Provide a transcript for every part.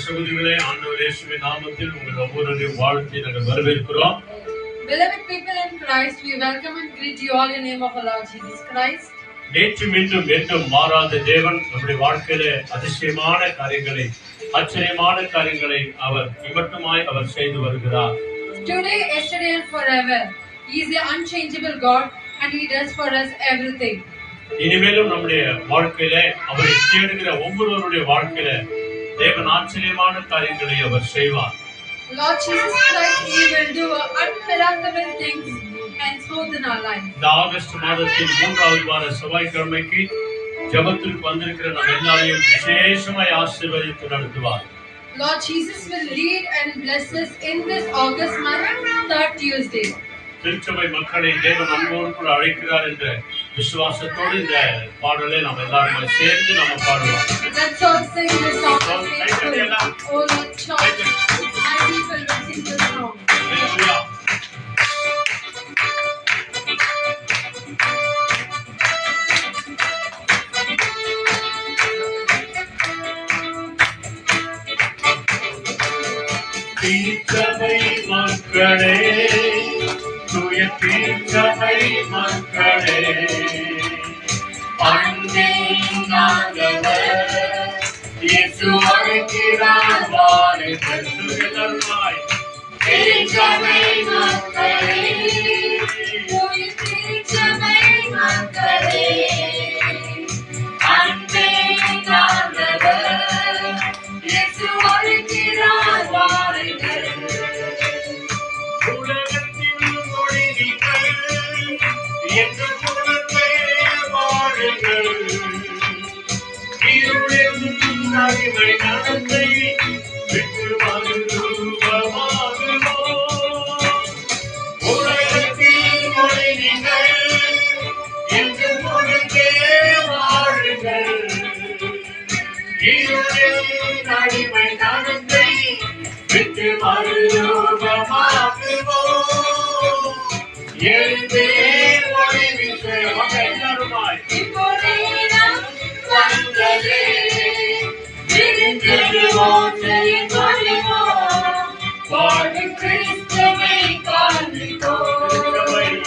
சகோதரிகளே, ஆண்டவர் இயேசுவின் நாமத்தில் உங்கள் ஒவ்வொருவரையும் வாழ்த்தி நாங்கள் வரவேற்கிறோம். Beloved people in Christ, we welcome and greet you all in the name of our Lord Jesus Christ. நேற்று மீண்டும் என்றும் மாறாத தேவன் நம்முடைய வாழ்க்கையில அதிசயமான காரியங்களை, ஆச்சரியமான காரியங்களை அவர் இம்மட்டுமாய் அவர் செய்து வருகிறார். Today, yesterday and forever, He is the unchangeable God and He does for us everything. இனிமேலும் நம்முடைய வாழ்க்கையில அவரை தேடுகிற ஒவ்வொருவருடைய வாழ்க்கையில தேவன் ஆச்சரியமான காரியங்களை அவர் செய்வார். Lord Jesus Christ, He will do unmiraculous things henceforth in our life. இந்த ஆகஸ்ட் மாதத்தின் 3வது வார செவ்வாய்க்கிழமைக்கு ஜெபத்திற்கு வந்திருக்கிற நம்ம எல்லாரையும் விசேஷமாய் ஆசீர்வதித்து நடத்துவார். Lord Jesus will lead and bless us in this August month, 3rd Tuesday. திருச்சபை மக்களை தேவன் அன்போடு கூட அழைக்கிறார் என்ற விசுவாசத்தோடு இந்த பாடலை நாம் எல்லாரும் சேர்ந்து நம்ம பாடுவோம். Let's all sing this song. Oh Lord, church, my people will sing this song. Hallelujah. திருச்சபை மக்களே, தூய திருச்சபை மக்களே, அன்பின் ஆண்டவர் இயேசு அழைக்கிறார், வாருங்கள் சுயநலமாய். திருச்சபை மக்களே, தூய திருச்சபை மக்களே, அன்பின் ஆண்டவர் இயேசு அழைக்கிறார், வாருங்கள். உலகத்தின் மொழிகள் என்று குணத்தை வாழுங்கள். இருளின் அடிமை நடத்தை விட்டு மறுரூபமாகுவோம். உலகத்தின் மொழிகள் என்று குணத்தை வாழுங்கள். இருளின் அடிமை நடத்தை விட்டு மறுரூபமாகுவோம். எழுந்தே ஒளி வீசு எல்லாருமாய். இப்போதே நாம் வந்ததே, விரிந்திடுவோம் செய்வோம், வாழும் கிறிஸ்துவை காண்பிப்போம்.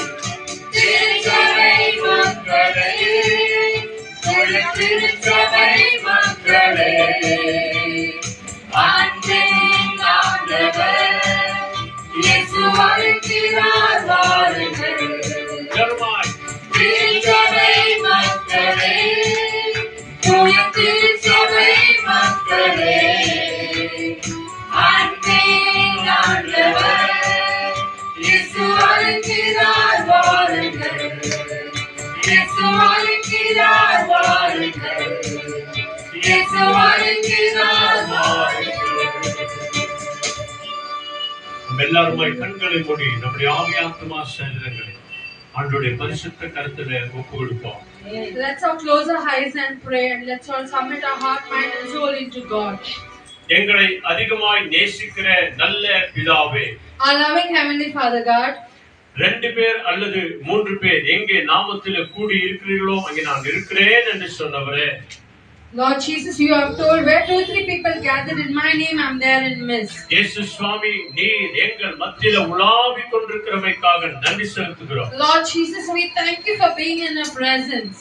திருச்சபை மக்களே, தூய திருச்சபை மக்களே, அன்பின் ஆண்டவர் இயேசு அழைக்கிறார், வாருங்கள். எல்லாருமாய். திருச்சபை மக்களே, தூய திருச்சபை மக்களே, அன்பின் ஆண்டவர் இயேசு அழைக்கிறார், வாருங்கள். இயேசு அழைக்கிறார், வாருங்கள். இயேசு அழைக்கிறார், வாருங்கள். நம்ம எல்லாருமாய் கண்களை மூடி நம்முடைய ஆவியாத்மா சரீரங்களை ஆண்டவருடைய பரிசுத்த கருத்துல ஒப்பு கொடுப்போம். Let's all close our eyes and pray, and let's all submit our heart, mind and soul into God. எங்களை அதிகமாய் நேசிக்கிற நல்ல பிதாவே, Our loving Heavenly Father God, 2 பேர் அல்லது 3 பேர் எங்கே நாமத்திலே கூடி இருக்கிறீர்களோ அங்கே நான் இருக்கிறேன் என்று சொன்னவரே, Lord Jesus, you have told where 2-3 people gathered in my name, I'm there in midst. இயேசு சுவாமி, நீர் எங்கள் மத்தியில உலாவிக் கொண்டிருக்கிறமைக்காக நன்றி செலுத்துகிறோம். Lord Jesus, we thank you for being in our presence.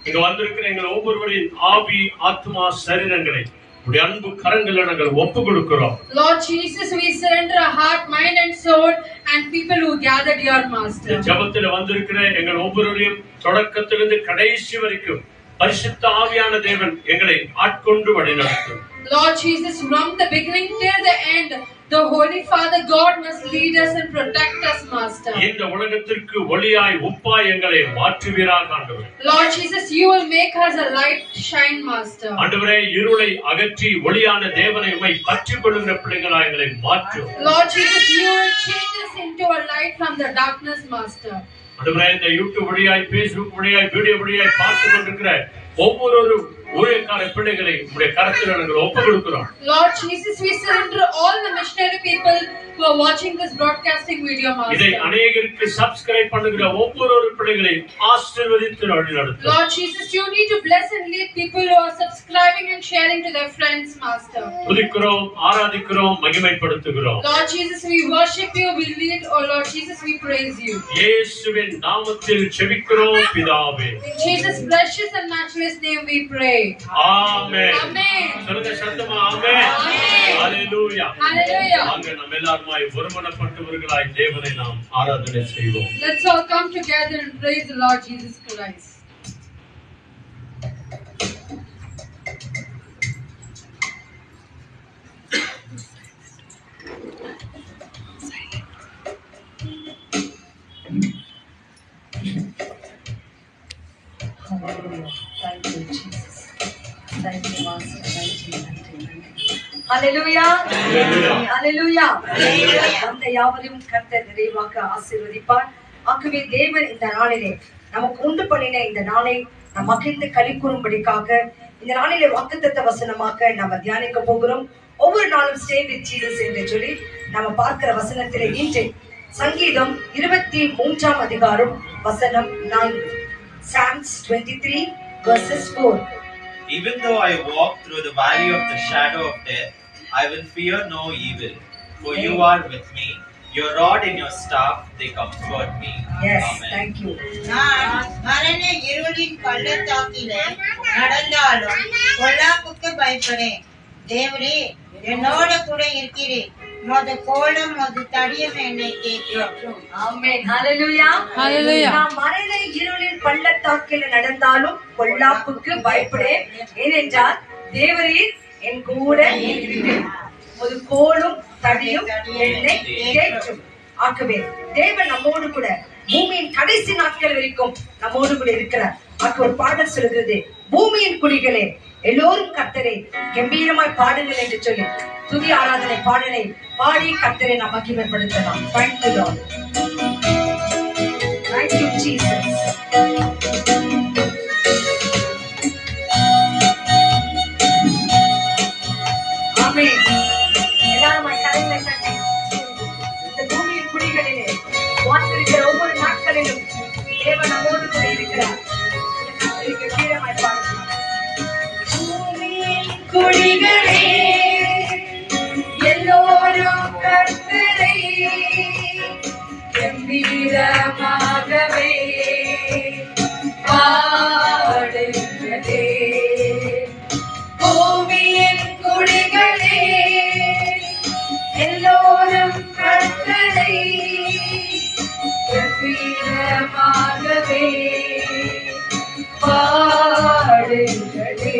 இங்க வந்திருக்கிற எங்கள் ஒவ்வொருவரின் ஆவி ஆத்மா சரீரங்களை உடைய அன்பு கரங்களை நாங்கள் ஒப்பு கொடுக்கிறோம். Lord Jesus, we surrender our heart, mind and soul and people who gathered your master. ஜெபத்தில் வந்திருக்கிற எங்கள் ஒவ்வொருவரையும் தொடக்கத்திலிருந்து கடைசி வரைக்கும் பரிசுத்த ஆவியான தேவன் எங்களை ஆட்கொண்டு வழிநடத்தும். Lord Jesus, from the beginning till the end, the Holy Father God must lead us and protect us, Master. இந்த உலகத்திற்கு ஒளியாய் உப்பாய் எங்களை மாற்றுவீராக ஆண்டவரே. Lord Jesus, you will make us a light shine, Master. ஆண்டவரே, இருளை அகற்றி ஒளியான தேவனை உம்மை பற்றிக் கொள்ளுகிற பிள்ளைகளாய் எங்களை மாற்றும். Lord Jesus, you will change us into a light from the darkness, Master. ஆண்டவரே, இந்த யூடியூப் வழியாய், Facebook வழியாய், வீடியோ வழியாய் பார்த்து கொண்டிருக்கிற ஊழியக்கார பிள்ளைகளை உம்முடைய கரத்தில் நாங்கள் ஒப்புக் கொடுக்கிறோம். Lord Jesus, we surrender all the missionary people who are watching this broadcasting video, இதை Master. அநேகருக்கு சப்ஸ்கிரைப் பண்ணுகிற ஒவ்வொரு பிள்ளைகளையும் ஆசீர்வதித்து வழிநடத்தும். Lord Jesus, you need to bless and lead people who are subscribing and sharing to their friends, Master. துதிக்கிறோம், ஆராதிக்கிறோம், மகிமைப்படுத்துகிறோம். Lord Jesus, we worship you, we lead. Oh Lord Jesus, we praise you. இயேசுவின் நாமத்தில் ஜெபிக்கிறோம் பிதாவே. In Jesus' precious and matchless name we pray. Amen. Amen. சொல்லுங்க சத்தமா ஆமென். Amen. ஹalleluya. Hallelujah. நாங்க நம்ம எல்லாருமாய் ஒருமனப்பட்டவர்களாய் தேவனை நாம் ஆராதனை செய்வோம். Let's all come together and praise the Lord Jesus Christ. Hallelujah. Thank you, Jesus. Thank you, Master. Thank you. Hallelujah. Hallelujah. அந்த யாவரையும் கர்த்தர் நிறைவாக ஆசீர்வதிப்பார். ஆகவே தேவன் இந்த நாளிலே நமக்கு உண்டு பண்ணின இந்த நாளை நாம் மகிழ்ந்து களி கூறும்படிக்காக இந்த நாளிலே வாக்குத்தத்த வசனமாக நாம தியானிக்க போகிறோம். ஒவ்வொரு நாளும் ஸ்டே வித் ஜீசஸ் என்று சொல்லி நாம பார்க்கிற வசனத்திலே இன்று சங்கீதம் 23 அதிகாரம் வசனம் 4. Psalms 23 verses 4. Even though I walk through the valley of the shadow of death, I will fear no evil, for you are with me. Your rod and your staff, they comfort me. Yes, Amen. thank you. நான் மரண இருளின் பள்ளத்தாக்கிலே நடந்தாலும் பொல்லாப்புக்கு பயப்படேன். தேவரே என்னோட கூட இருக்கிறேன். மது கோலம் மது தடியும் என்னை கேட்கும். Amen. Hallelujah. Hallelujah. நான் மரண இருளின் பள்ளத்தாக்கில் நடந்தாலும் பொல்லாப்புக்கு பயப்படேன். ஏனென்றால் தேவரீர் என் கூட இருக்கிறீர். ஒரு கோலும் தடியும் என்னை தேற்றும். ஆகவே தேவன் நம்மோடு கூட பூமியின் கடைசி நாட்கள் வரைக்கும் நம்மோடு கூட இருக்கிறார். ஆக ஒரு பாடல் சொல்கிறது, பூமியின் குடிகளே எல்லோரும் கர்த்தரை கம்பீரமாய் பாடுங்கள் என்று சொல்லி துதி ஆராதனை பாடலை பாடி கர்த்தரை நாம் மகிமைப்படுத்தலாம். Thank you, Lord. Thank you, Jesus. Amen. எல்லாரும் கரங்களை தட்டி இந்த பூமியின் குடிகளிலே வாழ்ந்திருக்கிற ஒவ்வொரு நாட்களிலும் தேவன் நம்மோடு கூட இருக்கிறார். கர்த்தருக்கு கீழமாய் பாடுங்கள். பூமியின் குடிகளே எல்லோரும் கர்த்தரை கம்பீரமாகவே பாடுங்களே. பூமியின் குடிகளே எல்லோரும் கர்த்தரை கம்பீரமாகவே பாடுங்களே.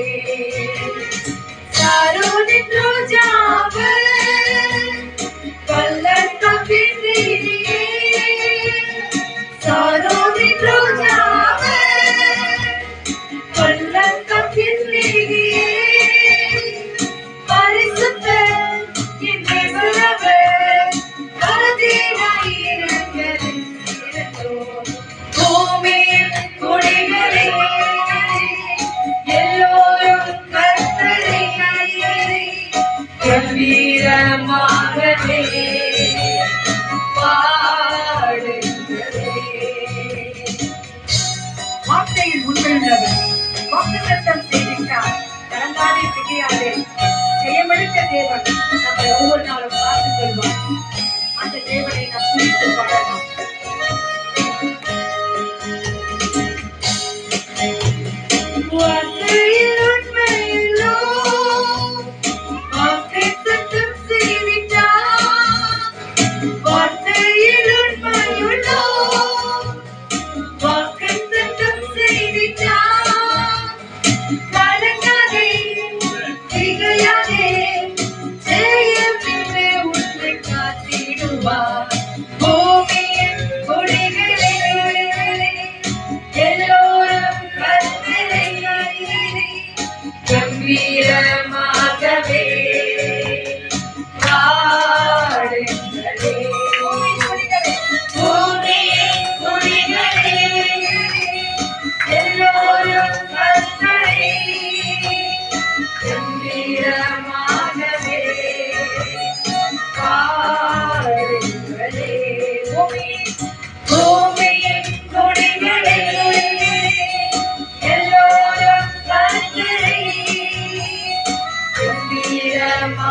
கம்பீரமாகவே பாடுங்களே. பூமியின் கொடிகளே எல்லோரும் கர்த்தரை கம்பீரமாகவே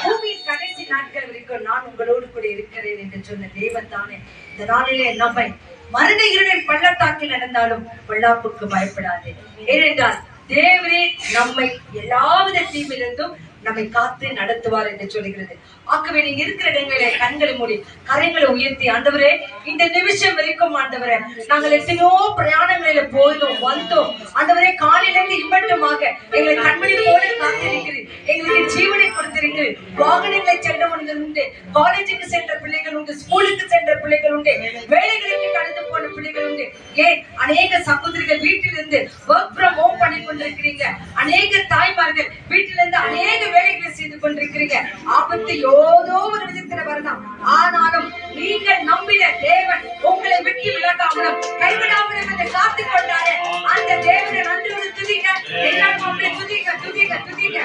பூமியின் கடைசி நாட்கள் வரைக்கும் நான் உங்களோடு கூட இருக்கிறேன் என்று சொன்ன தேவன் தானே இந்த நாளிலே நம்மை மரண இருளின் பள்ளத்தாக்கில் நடந்தாலும் பொல்லாப்புக்கு பயப்படாது. ஏனென்றால் தேவரே நம்மை எல்லாவித தீமையிலிருந்தும் நம்மை காத்து நடத்துவார் என்று சொல்கிறது. ஆகவே நீங்க இருக்கிற இடங்களே கண்களை மூடி கரைகளை உயர்த்தி, ஆண்டவரே இந்த நிமிஷம் வரைக்கும் ஆண்டவரே நாங்கள் எத்தனையோ பிரயாணங்களில போயிடும் வந்தோம் ஆண்டவரே, காலையிலிருந்து இம்மட்டுமாக எங்களை கண்மணி போல காத்திருக்கிறேன். எங்களுக்கு ஜீவனை கொடுத்திருக்கிறேன். வாகனங்களை சென்றவர்கள் உண்டு, காலேஜுக்கு சென்ற பிள்ளைகள் உண்டு, ஸ்கூலுக்கு சென்ற பிள்ளைகள் உண்டு, வேலைகளுக்கு கடந்து போன பிள்ளைகள் உண்டு. ஏன் அநேக சகோதரிகள் வீட்டிலிருந்து ஒர்க் ஃப்ரம் ஹோம் பண்ணி கொண்டிருக்கிறீங்க. அநேக தாய்மார்கள் வீட்டிலிருந்து அநேக வேலைகளை செய்து கொண்டிருக்கிறீங்க. ஆபத்து ஏதோ ஒரு விதத்துல வரலாம். ஆனாலும் நீங்கள் நம்பின தேவன் உங்களை விட்டு விலகாமலும் கைவிடாமலும் என்று காத்துக் கொண்டாரு. அந்த தேவனை நன்றி துதிங்க. எல்லாரும் அப்படியே துதிங்க துதிங்க துதிங்க.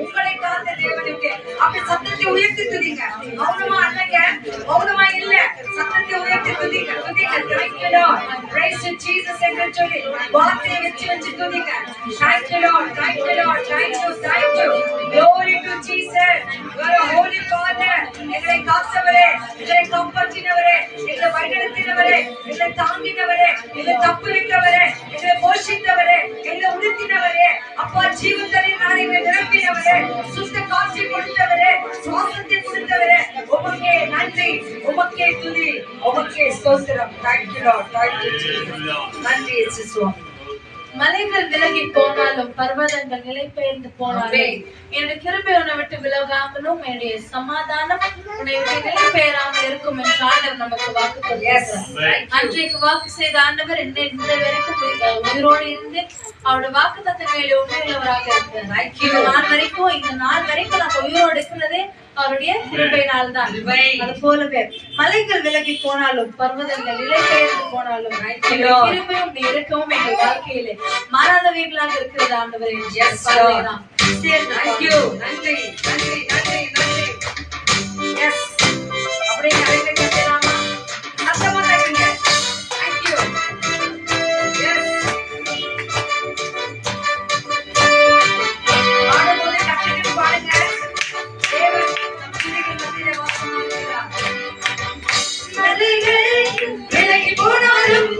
உங்களை காத்த தேவனுக்கு அப்படி சத்தத்தை உயர்த்தி துதிங்க. மௌனமா அல்லங்க, மௌனமா இல்ல, சத்தத்தை உயர்த்தி துதிங்க துதிங்க. Thank you Lord, praise you Jesus என்று சொல்லி வார்த்தையை வச்சு வச்சு துதிங்க. Thank you Lord, thank you Lord, thank you, thank you. Glory to Jesus. You are a holy Father. எங்களை காத்தவரே, எங்களை காப்பாற்றினவரே, எங்களை வழிநடத்தினவரே, எங்களை தாங்கினவரே, எங்களை தப்புவித்தவரே, எங்களை போஷித்தவரே, எங்களை உடுத்தினவரே, அப்பா ஜீவத்தரை நான் எங்களை நிரப்பினவரே, சுத்த காட்சி கொடுத்தவரே, சுவாசத்தை கொடுத்தவரே, உமக்கே நன்றி, உமக்கே துதி, உமக்கே ஸ்தோத்திரம். Thank you Lord, thank you Jesus. நன்றி இயேசு சுவாமி. மலைகள் விலகி போனாலும் பர்வதங்கள் நிலை பெயர்ந்து போனாலும் என்னுடைய கிருபை உன்னை விட்டு விலகாமலும் என்னுடைய சமாதானம் உன்னை விட்டு நிலை பெயராமல் இருக்கும் என்று ஆண்டவர் நமக்கு வாக்கு கொடுத்தார். அன்றைக்கு வாக்கு செய்த ஆண்டவர் இந்த வரைக்கும் உயிரோடு இருந்து அவருடைய வாக்கு தத்தங்களில் உண்மையுள்ளவராக இருக்கிறார். இந்த நாள் வரைக்கும் நம்ம உயிரோடு இருக்கிறதே அவருடைய கிருபையினால் தான். அது போலவே மலைகள் விலகி போனாலும் பர்வதங்கள் நிலை பெயர்ந்து போனாலும் கிருபையும் இருக்கவும் எங்கள் வாழ்க்கையிலே மாறாதவைகளாக இருக்கிறது ஆண்டவரே. Thank you. நன்றி நன்றி நன்றி நன்றி. எஸ் அப்படியே கரெக்டா கேட்கலாமா? சத்தமா கேளுங்க. Thank you. எஸ் பாடும்போது கஷ்டப்பட்டு பாடுங்க. தேவன் நம்முடைய மத்தியிலே வாசம் பண்ணுகிறார். மலைகள் விலகி போனாலும்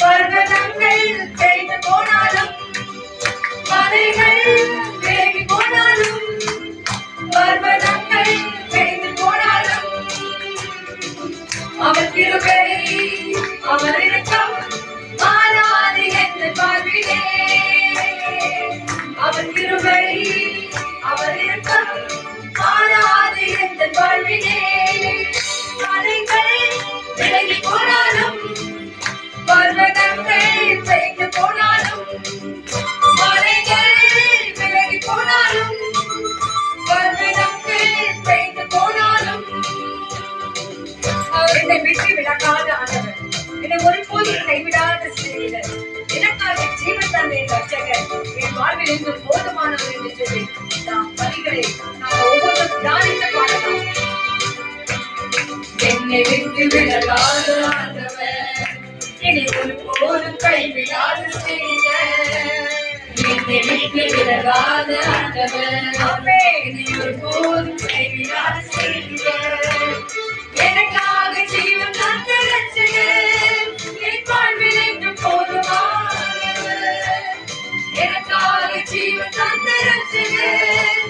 பர்வதங்கள் தேய்ந்து போனாலும், மலைகள் விலகி போனாலும் பர்வதங்கள் தேய்ந்து போனாலும், அவர் கிருபை அவர் இரக்கம் மாறாது என்ற வாழ்விலே. அவர் கிருபை அவர் இரக்கம் மாறாது என்ற வாழ்விலே. மலைகள் விலகி போனாலும் பர்வதங்கள் தேய்ந்து போனாலும், மலைகள் விலகி போனாலும் பர்வதங்கள் தேய்ந்து போனாலும், அவர் என்னை விட்டு விலகாத ஆண்டவர், என்னை ஒருபோதும் கைவிடாத சிநேகிதர், எனக்காக ஜீவன் தந்த என் ரட்சகர், என் வாழ்வில் இன்னும் போதுமானவர் என்று சொல்லி நாம் வரிகளை நாம் ஒவ்வொருவரும் தியானித்து பாடலாம். என்னை விட்டு விலகாத ஆண்டவர், என்னை ஒருபோதும் கைவிடாத சிநேகிதர், என்னை விட்டு விலகாத ஆண்டவர், என்னை ஒருபோதும் கைவிடாத சிநேகிதர், எனக்காக ஜீவன் தந்த ரட்சகர், என் வாழ்வில் என்றும் போதுமானவர், எனக்காக ஜீவன் தந்த ரட்சகர்,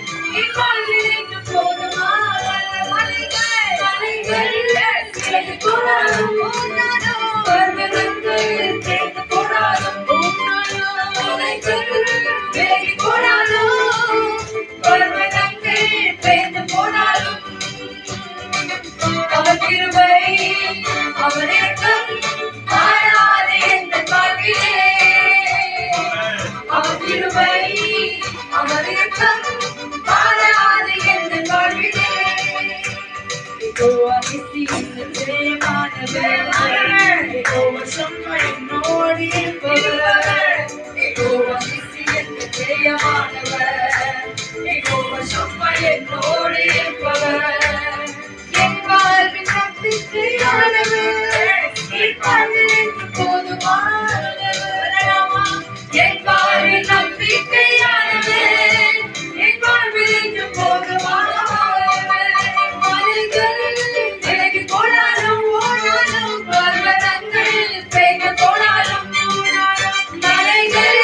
என் வாழ்வில் என்றும் போதுமானவர். மலைகள் விலகி போனாலும் பர்வதங்கள் தேய்ந்து போனாலும், மலைகள் விலகி போனாலும் பர்வதங்கள் தேய்ந்து போனாலும், அவர் கிருபை அவர் இரக்கம் மாறாது என்ற வாழ்விலே. அவர் கிருபை அவர் இரக்கம் மாறாது என்ற வாழ்விலே. யெகோவா நிசி ஜெயமானவர், யெகோவா ஷம்மா என்னோடு இருப்பவர், யெகோவா நிசி ஜெயமானவர், யெகோவா ஷம்மா என்னோடு இருப்பவர், என் வாழ்வின் நம்பிக்கையானவர், என் வாழ்வில் போதுமானவர், என் வாழ்வின் நம்பிக்கையானவர், என் வாழ்வில் போதுமானவர், மலைகள் விலகி போனாலும் ஓடாலும், பர்வதங்கள் பெய்து போனாலும், மலைகள்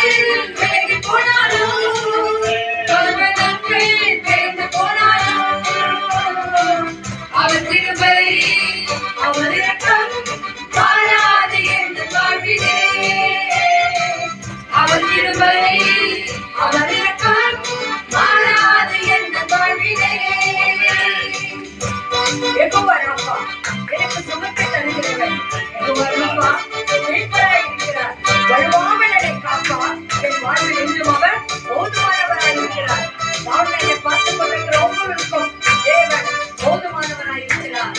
விலகி போனாலும், பர்வதங்கள் பெய்து போனாலும், அவர் கிருபை அவர் இரக்கம் மாறாது என் வாழ்விலே, அவர் கிருபை அவர் இரக்கம் மாறாது என் வாழ்விலே. யெகோவா ராப்பா, எனக்கு சுகத்தை தருகிறவர், யெகோவா ராப்பா மீட்பராய் இருக்கிறார், வலுவாமல் என்னை காப்பார், என் வாழ்வில் என்றும் அவர் போதுமானவராய் இருக்கிறார். வாழ்வில் என்னை பார்த்துக் கொண்டிருக்கிற ஒவ்வொருவருக்கும் தேவன் போதுமானவராய் இருக்கிறார்.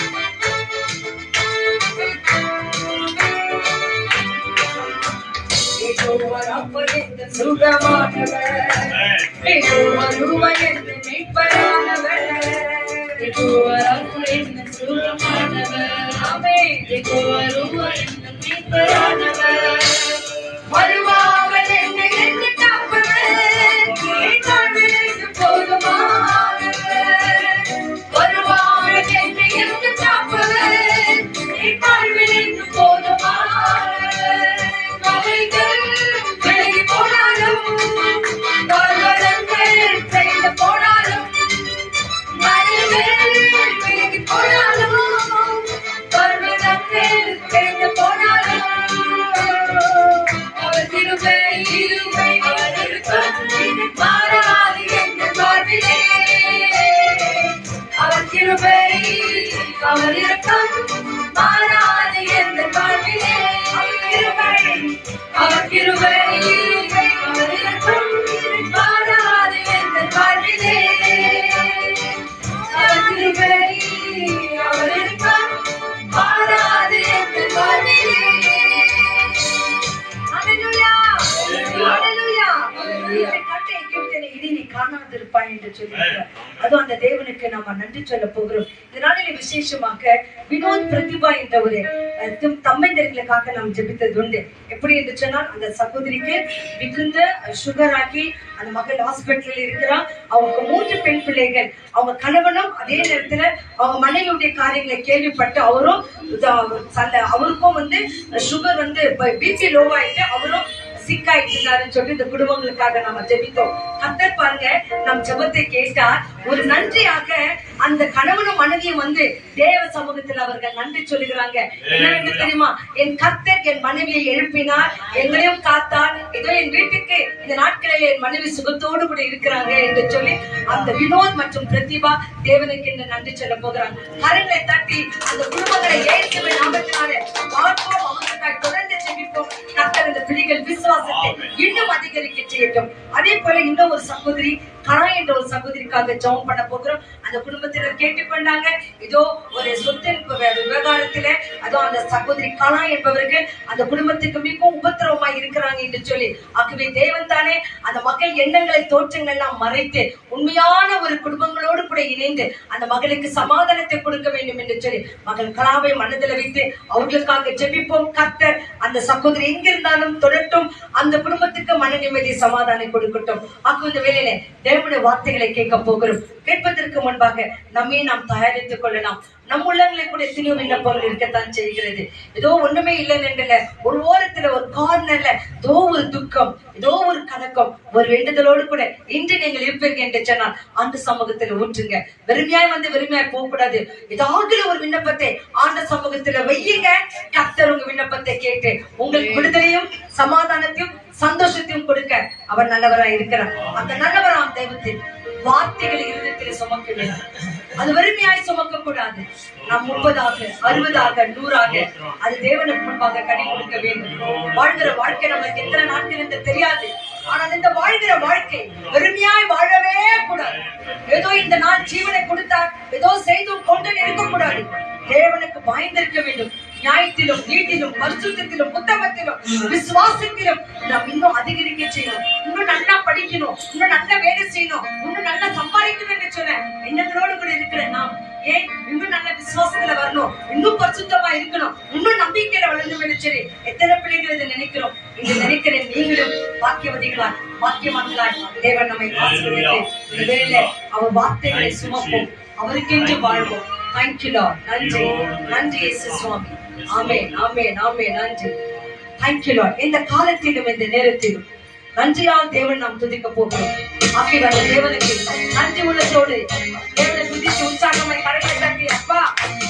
யெகோவா ராப்பா என் சுகமானவர், யெகோவா ரூவா என் மீட்பரானவர், யெகோவா ராப்பா என் சுகமானவர், ஆமென். யெகோவா ரூவா என் மீட்பரானவர், வருவாமல் என்னை என்று காப்பவர், என் வாழ்வில் என்று போதுமானவர், வருவாமல் என்னை என்று காப்பவர், என் வாழ்வில் என்று போதுமானவர், மலைகள் விலகி போனாலும், பர்வதங்கள் பெய்து போனாலும், மலைகள் விலகி போனாலும், பர்வதங்கள் பெய்து போனாலும், அவர் கிருபை அவர் இரக்கம் மாறாது என் வாழ்விலே, அவர் கிருபை அவர் இரக்கம் மாறாது என் வாழ்விலே, அவர் கிருபை அவர் இரக்கம் மாறாது என் வாழ்விலே, அவர் கிருபை அவர் இரக்கம் மாறாது என் வாழ்விலே. ஹல்லேலூயா, ஹல்லேலூயா. என்னை கண்ட எகிப்தியனை இனி நீ காணாதிருப்பாய் என்று சொல்லியிருக்கிறார். அதுவும் அந்த தேவனுக்கு நாம நன்றி சொல்ல போகிறோம். இதனால விசேஷமாக வினோத் பிரதிபா என்ற ஒரு தம்மைந்தர்களுக்காக நாம் ஜெபித்தது உண்டு. எப்படி என்று சொன்னால், அந்த சகோதரிக்கு மிகுந்த சுகர் ஆகி அந்த மகள் ஹாஸ்பிட்டலில் இருக்கிறார். அவங்க 3 பெண் பிள்ளைகள். அவங்க கணவனும் அதே நேரத்துல அவங்க மனைவியுடைய காரியங்களை கேள்விப்பட்டு அவருக்கும் வந்து சுகர் வந்து பிபி லோ ஆயிட்டு அவரும் சிக்காயிட்டு சொல்லி இந்த குடும்பங்களுக்காக நம்ம ஜெபித்தோம். கர்த்தர் பாருங்க, நம் ஜெபத்தை கேட்டார். ஒரு நன்றியாக அந்த கணவனும் மனைவியும் வந்து தேவ சமூகத்தில் அவர்கள் நன்றி சொல்லுகிறாங்க. என்ன தெரியுமா? என் கர்த்தர் என் மனைவியை எழுப்பினார், எங்களையும் காத்தார், ஏதோ என் வீட்டுக்கு இந்த நாட்களில் என் மனைவி சுகத்தோடு கூட இருக்கிறாங்க என்று சொல்லி அந்த வினோத் மற்றும் பிரதிபா தேவனுக்கு என்று நன்றி சொல்ல போகிறாங்க. கரங்களை தட்டி அந்த குடும்பங்களை இயேசுவின் நாமத்தினாலே வாழ்வோம், அவர்களுக்காக தொடர்ந்து ஜெபிப்போம். கர்த்தர் இந்த பிள்ளைகள் விசுவாசத்தை இன்னும் அதிகரிக்க செய்யட்டும். அதே போல இன்னும் ஒரு சகோதரி கரா என்ற ஒரு சகோதரிக்காக ஜெபம் பண்ண போகிறோம். அந்த குடும்பத்தினர் கேட்டுக்கொண்டாங்க. இதோ ஒரு சொத்தின் விவகாரத்தில அதோ அந்த சகோதரி கலா என்பவர்கள் அந்த குடும்பத்துக்கு மிகவும் உபத்திரவமாய் இருக்கிறாங்க என்று சொல்லி, ஆகவே தேவன் தானே அந்த மக்கள் எண்ணங்களை தோற்றங்கள் எல்லாம் மறைத்து உண்மையான ஒரு குடும்பங்களோடு கூட இணைந்து அந்த மகளுக்கு சமாதானத்தை கொடுக்க வேண்டும் என்று சொல்லி மகள் கலாவை மனதில் வைத்து அவர்களுக்காக ஜெபிப்போம். கர்த்தர் அந்த சகோதரி எங்கிருந்தாலும் தொடட்டும், அந்த குடும்பத்துக்கு மன நிம்மதி சமாதானம் கொடுக்கட்டும். ஆகும் இந்த வேளையில தேவனுடைய வார்த்தைகளை கேட்க போகிறோம். கேட்பதற்கு முன்பாக நம்மை நாம் தயாரித்துக் கொள்ளலாம். நம் உள்ளங்களை கூட எத்தனையோ விண்ணப்பங்கள் இருக்கத்தான் செய்கிறது. ஏதோ ஒண்ணுமே இல்லைன்னு ஒரு ஓரத்துல ஒரு கார்னர்ல ஏதோ ஒரு துக்கம், ஏதோ ஒரு கலக்கம், ஒரு வேண்டுதலோடு கூட இன்று நீங்கள் இருப்பீங்க என்று சொன்னால் அந்த சமூகத்துல ஊற்றுங்க. வெறுமையாய் வந்து வெறுமையாய் போக கூடாது. ஏதாவது ஒரு விண்ணப்பத்தை ஆண்ட சமூகத்துல வையுங்க. கர்த்தர் உங்க விண்ணப்பத்தை கேட்டு உங்களுக்கு விடுதலையும் சமாதானத்தையும் சந்தோஷத்தையும் கொடுக்க அவர் நல்லவராய் இருக்கிறார். அந்த நல்லவராம் தெய்வத்தின் வார்த்தைகளை இருதயத்தில் சுமக்க வேண்டும். அது வெறுமையாய் சுமக்க கூடாது. நாம் 30 60 100 அது தேவனுக்கு முன்பாக கனி கொடுக்க வேண்டும். வாழ்கிற வாழ்க்கை நமக்கு எத்தனை நாட்கள் என்று தெரியாது. ஆனால் இந்த வாழ்கிற வாழ்க்கை வெறுமையாய் வாழவே கூடாது. ஏதோ இந்த நாள் ஜீவனை கொடுத்தார், ஏதோ செய்து கொண்டு இருக்கக்கூடாது. தேவனுக்கு பயந்திருக்க வேண்டும். நியாயத்திலும் நீட்டிலும் பரிசுத்தத்திலும் உத்தமத்திலும் விசுவாசத்திலும் நாம் இன்னும் அதிகரிக்க செய்யணும். இன்னும் நல்லா படிக்கணும், இன்னும் நல்ல வேலை செய்யணும், இன்னும் நல்லா சம்பாதிக்கணும் என்று சொன்ன எண்ணங்களோடு கூட இருக்கிற நாம் ஏன் இன்னும் நல்ல விசுவாசத்துல வரணும், இன்னும் பரிசுத்தமா இருக்கணும், இன்னும் நம்பிக்கையில வளரணும் என்று சொல்லி எத்தனை பிள்ளைகள் இதை நினைக்கிறோம். இதை நினைக்கிற நீங்களும் பாக்கியவதிகளாய் பாக்கியவான்களாய் தேவன் நம்மை ஆசீர்வதித்து இந்த வேளையிலே அவர் வார்த்தைகளை சுமப்போம், அவருக்கென்று வாழ்வோம். Thank you Lord. நன்றி நன்றி இயேசு சுவாமி. ஆமென் ஆமென் ஆமென். நன்றி. Thank you Lord. இந்த காலத்திலும் இந்த நேரத்திலும் நன்றியால் தேவன் நாம் துதிக்க போகிறோம். ஆகியவர தேவனுக்கு நன்றி உள்ளத்தோடு தேவனை துதித்து உற்சாகமாய் கரங்களை தட்டி அப்பா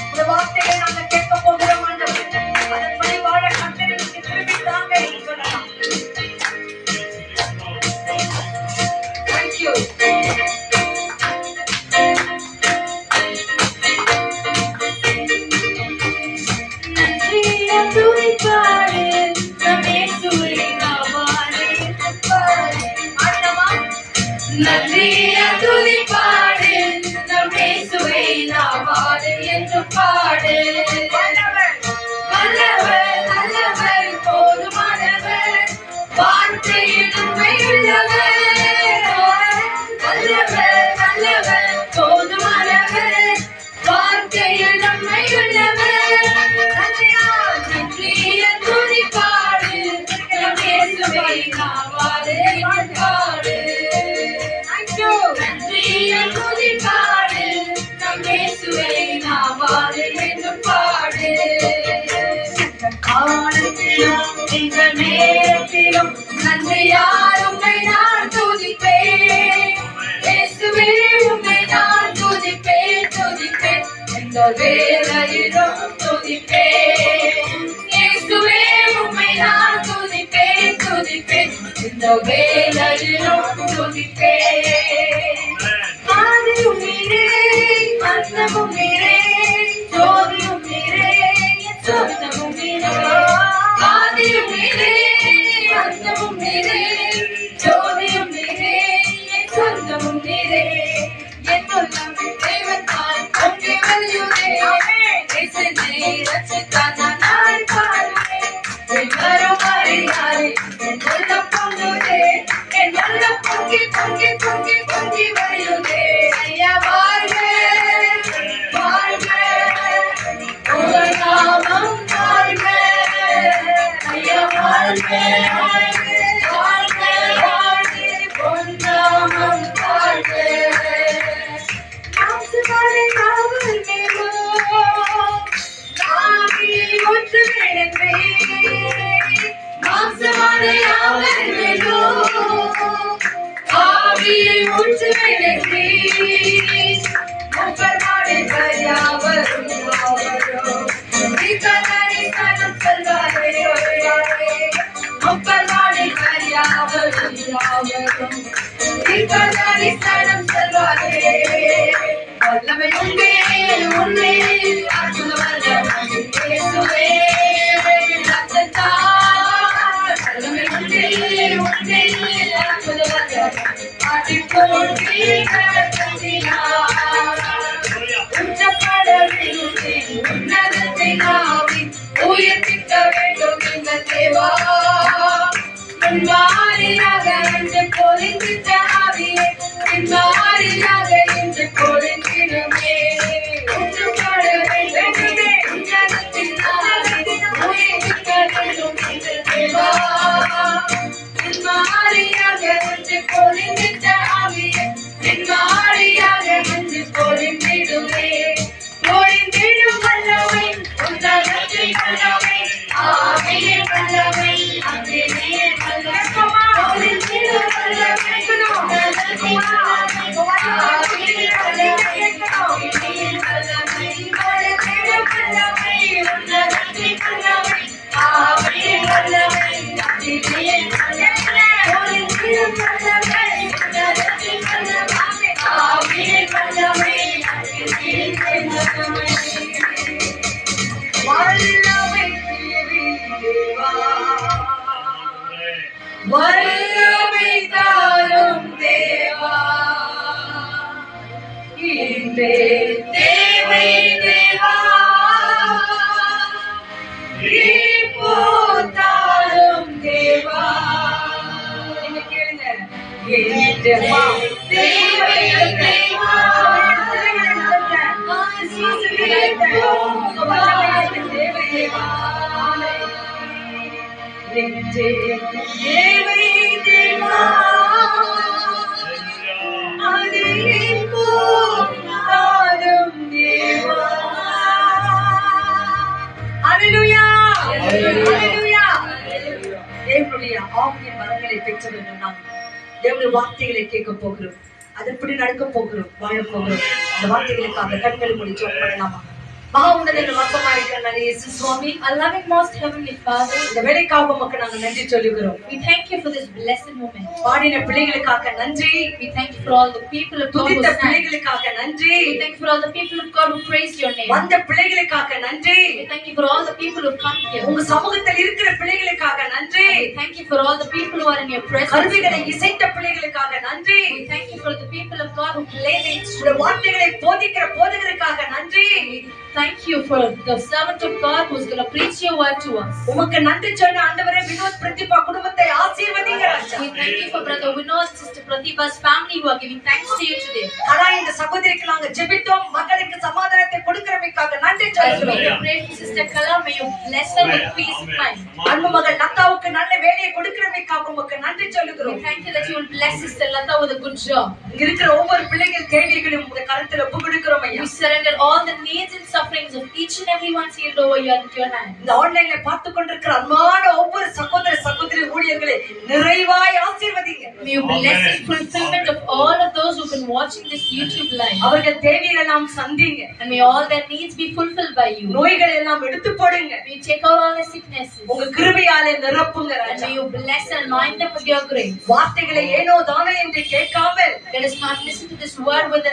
இந்த வார்த்தையை நாங்கள் கேட்க போகிறோம் ஆண்டவரே, அதன்படி வாழ கர்த்தர் எங்களுக்கு கிருபை தாங்க என்று சொல்லலாம். Thank you. நன்றிய துதிப்பாடு நம் இயேசுவை நாமாடு என்று பாடு. வல்லவர் நல்லவர் போதுமானவர் வார்த்தையில் உண்மையுள்ளவர். நல்லவர் போதுமானவர் வார்த்தையில் உண்மையுள்ளவர். நன்றிய துதிப்பாடு நம் இயேசுவை நாமாடு என்று பாடு. நன்றிய துதிப்பாடு நம் இயேசுவை நாமாடு என்று பாடு. காலத்திலும் இந்த நேரத்திலும் நன்றியால் உம்மை நான் துதிப்பேன். இயேசுவே உம்மை நான் துதிப்பேன் துதிப்பேன் இந்த வேளையிலும் துதிப்பேன். இயேசுவே உம்மை நான் துதிப்பேன் துதிப்பேன் இந்த வேளையிலும் துதிப்பேன். ஆதியும் நீரே அந்தமும் நீரே ஜோதியும் நீரே சொந்தமும் நீரே. ஆதியும் நீரே அந்தமும் நீரே ஜோதியும் நீரே சொந்தமும் நீரே. என் உள்ளம் தெய்வத்தால் பொங்கி வழியுதே. இயேசுவை ரட்சித்தான் நான் பாடுவேன். வரும் அறியாய் என் உள்ளம் பொங்குதே. என் உள்ளம் பொங்கி பொங்கி பொங்கி பொங்கி வழியுதே. ஐயா வாழ்க வாழ்க உங்கள் நாமம் வாழ்க. ஐயா வாழ்க வாழ்க வாழ்க உன் நாமம் வாழ்க. மாசுபாடு காவல் மேலோ நாவி ஒன்று வேண்டே. மாசுபாடு காவல் மேலோ ஆவியை ஊற்று வேண்டே. முப்பதாடு கரியாவரும் யாவரும் நிகழனை கணம் செல்வாரே. முப்பதாடு கரியாவரும் யாவரும் நிகழனை கணம் செல்வாரே. வல்லமை உண்டே உண்டே அற்புத வல்லமை இயேசுவே ரத்தத்தால். வல்லமை உண்டே உண்டே அற்புத வல்லமை ஆதிப்போல் உச்சப்பட வேண்டும் உன்னதத்தை நாவி உயர்த்திக்க வேண்டும் இந்த தேவா. முன்மாரியாக என்று பொழிந்திட்ட ஆவியே பின்மாரியாக என்று பொழிந்திடுமே. உச்சப்பட வேண்டுமே உன்னதத்தின் நாவி உயர்த்திக்க வேண்டும் இந்த தேவா. பின்மாரியாக என்று பொழிந்திட்ட ஆவியே பின்மாரியாக என்று பொழிந்திடுமே. பொழிந்திடும் வல்லமை உன்னதத்தின் வல்லமை ஆவியின் வல்லமை அன்பிலே வல்லமை. அப்பா தேவனை தேவா தேவனுடைய ஆவியின் வரங்களை பெற்றவர்கள் நாம் தேவனுடைய வார்த்தைகளை கேட்க போகிறோம், அதன்படி நடக்க போகிறோம், வாழ போகிறோம். அந்த வார்த்தைகளுக்காக கண்களை மூடி ஜெபம் பண்ணலாமா? மகா உன்னதங்கள் மகமா இருக்கிற நல்ல இயேசு சுவாமி, Our loving most heavenly Father, இந்த வேலைக்காக உமக்கு நாங்கள் நன்றி சொல்லுகிறோம். we thank you for this blessed moment. பாடின பிள்ளைகளுக்காக நன்றி, We thank you for all the people of God who துதித்த sang. பிள்ளைகளுக்காக நன்றி, We thank you for all the people of God who praised your name. வந்த பிள்ளைகளுக்காக நன்றி, We thank you for all the people who come here. உங்க சமூகத்தில் இருக்கிற பிள்ளைகளுக்காக நன்றி, We thank you for all the people who are in your presence. கருவிகளை இசைத்த பிள்ளைகளுக்காக நன்றி, We thank you for the people of God who play the உங்க instrument. வார்த்தைகளை போதிக்கிற போதகருக்காக நன்றி. Thank you for the servant of God who's going to preach your word to us. உமக்கு நன்றி சொன்ன ஆண்டவரே வினோத் பிரதிபா குடும்பத்தை ஆசீர்வதிங்க ராஜா. We thank you for Brother Vinod, Sister Pratibha's family who are giving thanks to you today. ஆனா இந்த சகோதரிக்கு நாங்க ஜெபித்தோம், மகளுக்கு சமாதானத்தை கொடுக்கிறமைக்காக நன்றி As we சொல்லுகிறோம். pray for Sister Kala, may you bless her with peace of mind. அன்பு மகள் லதாவுக்கு நல்ல வேலையை கொடுக்கிறமைக்காக உமக்கு நன்றி We சொல்லுகிறோம். thank you that you will bless Sister Lata with a good job. இங்க இருக்கிற ஒவ்வொரு பிள்ளைகள் தேவைகளையும் உங்க கருத்துல ஒப்பு கொடுக்கிறோம் ஐயா. We surrender all the needs and sufferings of each and every one seated over your hand. இந்த ஆன்லைன்ல பார்த்து கொண்டிருக்கிற அன்பான ஒவ்வொரு சகோதர சகோதரி ஊழியர்களை நிறைவாய் ஆசீர்வதிங்க. May you bless the fulfillment of all of those who've been watching this YouTube live. அவர்கள் தேவைகளை எல்லாம் சந்திங்க. And may all their needs be fulfilled by you. நோய்களை எல்லாம் எடுத்து போடுங்க. May you take out all their sicknesses. உங்க கிருபையாலே நிரப்புங்க And Raja. may you bless and anoint them with your grace. வார்த்தைகளை ஏனோ தானோ என்று கேட்காமல் Let us not listen to this word with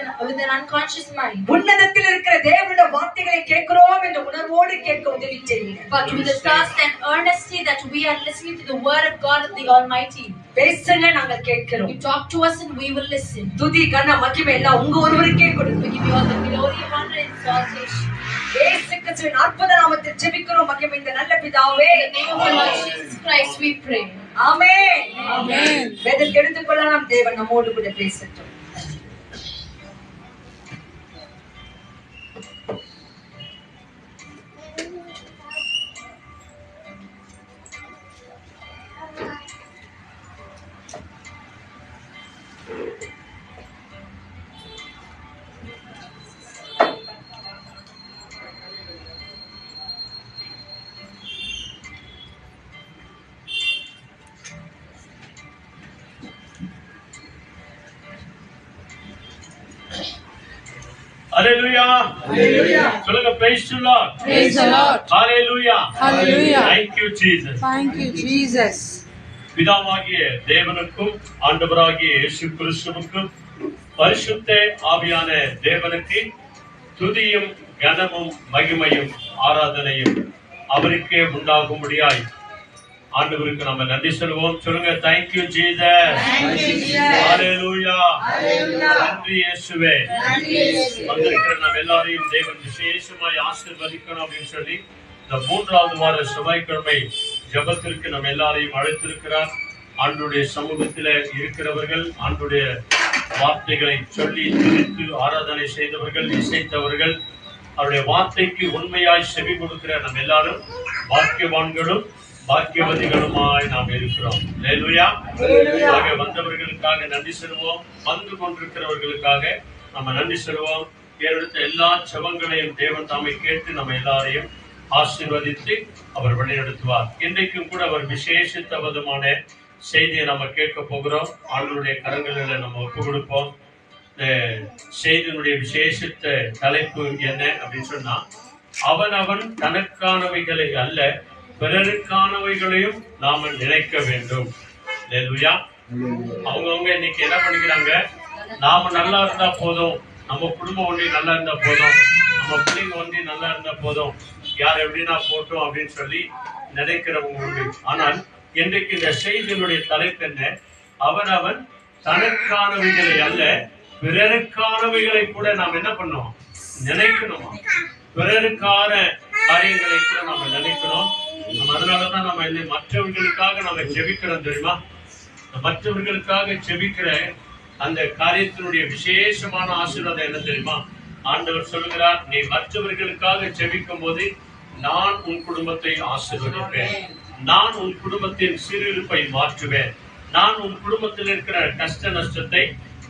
an unconscious mind, உன்னதத்தில் இருக்கிற தேவனுடைய வார்த்தைகளை கேட்கிறோம் என்ற உணர்வோடு கேட்க உதவி செய்யுங்க. but with a thirst and earnesty that we are listening to the word of God of the Almighty. பேசுங்க, நாங்கள் கேட்கிறோம். You talk to us and we will listen. துதி கன மகிமை எல்லாம் உங்க ஒருவருக்கே We கொடுங்க. give you all the glory, honor, and exaltation. இயேசு கிறிஸ்துவின் அற்புத நாமத்தில் ஜெபிக்கிறோம் மகிமை இந்த நல்ல பிதாவே. In the name of our Lord Jesus Christ we pray. Amen. Amen. வேதத்தை எடுத்துக்கொள்ளலாம், தேவன் நம்மோடு கூட பேசட்டும். Hallelujah. சொல்லுங்க praise the Lord. Praise the Lord. Hallelujah. Hallelujah. Thank you Jesus. Thank you, Jesus. பிதாவாகிய தேவனுக்கும் ஆண்டவராகிய இயேசு கிறிஸ்துவுக்கும் பரிசுத்த ஆவியான தேவனுக்கு துதியும் கனமும் மகிமையும் ஆராதனையும் அவருக்கே உண்டாகும்படியாய் ஆண்டவருக்கு நம்ம நன்றி சொல்லுவோம். சொல்லுங்க thank you Jesus. ஹalleluya. நன்றி இயேசுவே. வந்திருக்கிற நம்ம எல்லாரையும் தேவன் விசேஷமாய் ஆசீர்வதிக்கணும் அப்படின்னு சொல்லி இந்த 3வது வார செவ்வாய்க்கிழமை ஜெபத்திற்கு நம்ம எல்லாரையும் அழைத்திருக்கிறார். ஆண்டுடைய சமூகத்தில் இருக்கிறவர்கள், ஆண்டுடைய வார்த்தைகளை சொல்லி துதித்து ஆராதனை செய்தவர்கள், இசைத்தவர்கள், அவருடைய வார்த்தைக்கு உண்மையாய் செவி கொடுக்கிற நம்ம எல்லாரும் பாக்கியவான்களும் பாக்கியவதிகளுமாய் நாம் இருக்கிறோம். ஹல்லேலூயா. வந்தவர்களுக்காக நன்றி சொல்லுவோம், வந்து கொண்டிருக்கிறவர்களுக்காக நம்ம நன்றி சொல்லுவோம். ஏறெடுத்த எல்லா செபங்களையும் தேவன் தாமே கேட்டு நம்ம எல்லாரையும் ஆசீர்வதித்து அவர் வழிநடத்துவார். இன்றைக்கும் கூட அவர் விசேஷித்த விதமான செய்தியை நம்ம கேட்க போகிறோம். ஆண்டவருடைய கரங்களில் நம்ம ஒப்பு கொடுப்போம். இந்த செய்தியினுடைய விசேஷித்த தலைப்பு என்ன அப்படின்னு சொன்னா, அவன் தனக்கானவைகளை அல்ல பிறருக்கானவைகளையும் நாம நினைக்க வேண்டும். ஹல்லேலூயா. அவங்கவுங்க இன்னைக்கு என்ன பண்ணிக்கிறாங்க, நாம நல்லா இருந்தா போதும், நம்ம குடும்பம் ஒன்றி நல்லா இருந்தா போதும், நம்ம பிள்ளைங்க ஒன்றி நல்லா இருந்தா போதும், யார் எப்படின்னா போட்டோம் அப்படின்னு சொல்லி நினைக்கிறவங்க உண்டு. ஆனால் இன்றைக்கு இந்த செய்தியினுடைய தலைப்பு என்ன, அவன் தனக்கானவைகளை அல்ல பிறருக்கானவைகளை கூட நாம் என்ன பண்ணோம், நினைக்கணுமா? பிறருக்கான காரியங்களை கூட நாம நினைக்கணும். அதனாலதான் நம்ம மற்றவர்களுக்காக நாம ஜெபிக்கிறோம் தெரியுமா? மற்றவர்களுக்காக ஜெபிக்கிற அந்த காரியத்தினுடைய விசேஷமான ஆசீர்வாதம் என்ன தெரியுமா? ஆண்டவர் சொல்கிறார், நீ மற்றவர்களுக்காக ஜெபிக்கும் போது நான் உன் குடும்பத்தை ஆசீர்வதிப்பேன், நான் உன் குடும்பத்தின் சிறுயிருப்பை மாற்றுவேன், நான் உன் குடும்பத்தில் இருக்கிற கஷ்ட நஷ்டத்தை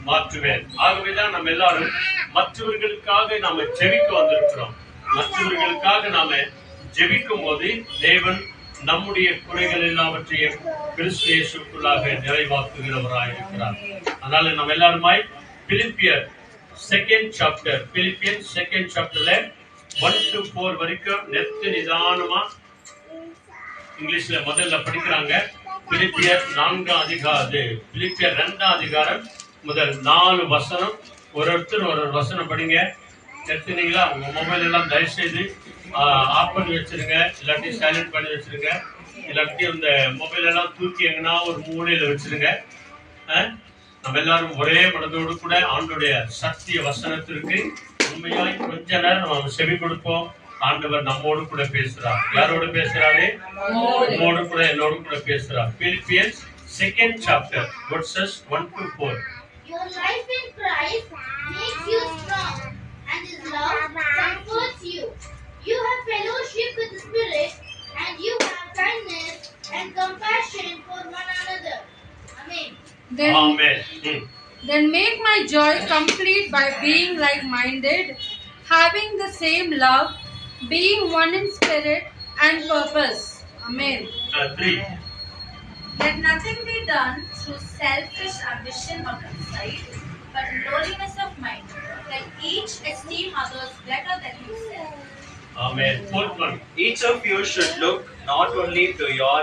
மாற்றுவேன். ஆகவேதான் நம்ம எல்லாரும் மற்றவர்களுக்காக நாம ஜெபிக்க வந்திருக்கிறோம். மற்றவர்களுக்காக நாம ஜெபிக்கும் போது தேவன் நம்முடைய குறைகள் எல்லாவற்றையும் கிறிஸ்து இயேசுவுக்குள்ளாக நிறைவாக்குகிறவராய் இருக்கிறார். அதனால நம்ம எல்லாருமாய் பிலிப்பியர் செகண்ட் சாப்டர்ல 1 to 4 வரைக்கும் நெத்து நிதானமா இங்கிலீஷ்ல முதல்ல படிக்கிறாங்க. பிலிப்பியர் 2 அதிகாரம் முதல் 4 வசனம். ஒருத்தர் ஒரு வசனம் படிங்க. எடுத்துனீங்களா? உங்க மொபைல் எல்லாம் தயவு செய்து ஆஃப் பண்ணி வச்சிருங்க, இல்லாட்டி சைலண்ட் பண்ணி வச்சிருங்க, இல்லாட்டி இந்த மொபைல் எல்லாம் தூக்கி எங்கன்னா ஒரு மூலையில வச்சிருங்க. நம்ம எல்லாரும் ஒரே மனதோடு கூட ஆண்டோடைய சத்திய வசனத்திற்கு உண்மையாய் கொஞ்ச நேரம் நம்ம செவி கொடுப்போம். ஆண்டவர் நம்மோடு கூட பேசுறார். யாரோடு பேசுறாரு? நம்மோடு கூட, என்னோடு கூட பேசுறார். Philippians 2nd chapter verses 1 to 4. Your life in Christ makes you strong, and His love comforts you. You have fellowship with the Spirit, and you have kindness and compassion for one another. Amen. Amen. Then make my joy complete by being like-minded, having the same love, being one in spirit and purpose. Amen. 3. Let nothing be done through selfish ambition or conceit, but in lowliness of mind. Let each esteem others better than himself. Amen. 4th one. Each of you should look not only to your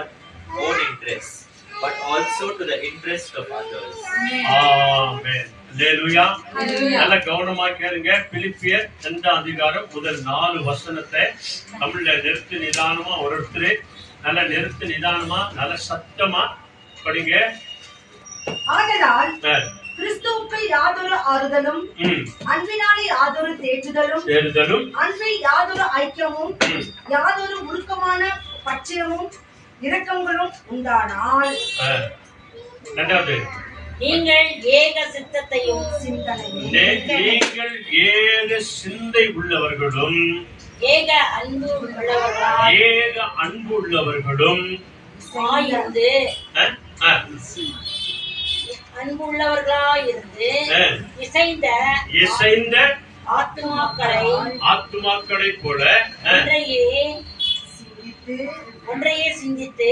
own interests, but also to the interest of others. Amen. Hallelujah. Hallelujah. நல்ல கவனமா கேளுங்க. பிலிப்பியர் 2 அதிகாரம் முதல் 4 வசனத்தை தமிழ்ல நிறுத்து நிதானமா ஒருத்தர் நல்ல நிறுத்து நிதானமா நல்ல சத்தமா படிங்க. ஆதலால் கிறிஸ்துவுக்குள் யாதொரு ஆறுதலும் அன்பினாலே யாதொரு தேற்றுதலும் அன்பில் யாதொரு ஐக்கியமும் யாதொரு உருக்கமான பட்சமும் இரக்கங்களும் உண்டானால் இரண்டாவது, நீங்கள் ஏக சித்தத்தையும் நீங்கள் ஏக சிந்தை உள்ளவர்களும் ஏக அன்பு உள்ளவர்களும் இருந்து அன்புள்ளவர்களாயிருந்து இசைந்த ஆத்துமாக்களை போல ஒன்றையே சிந்தித்து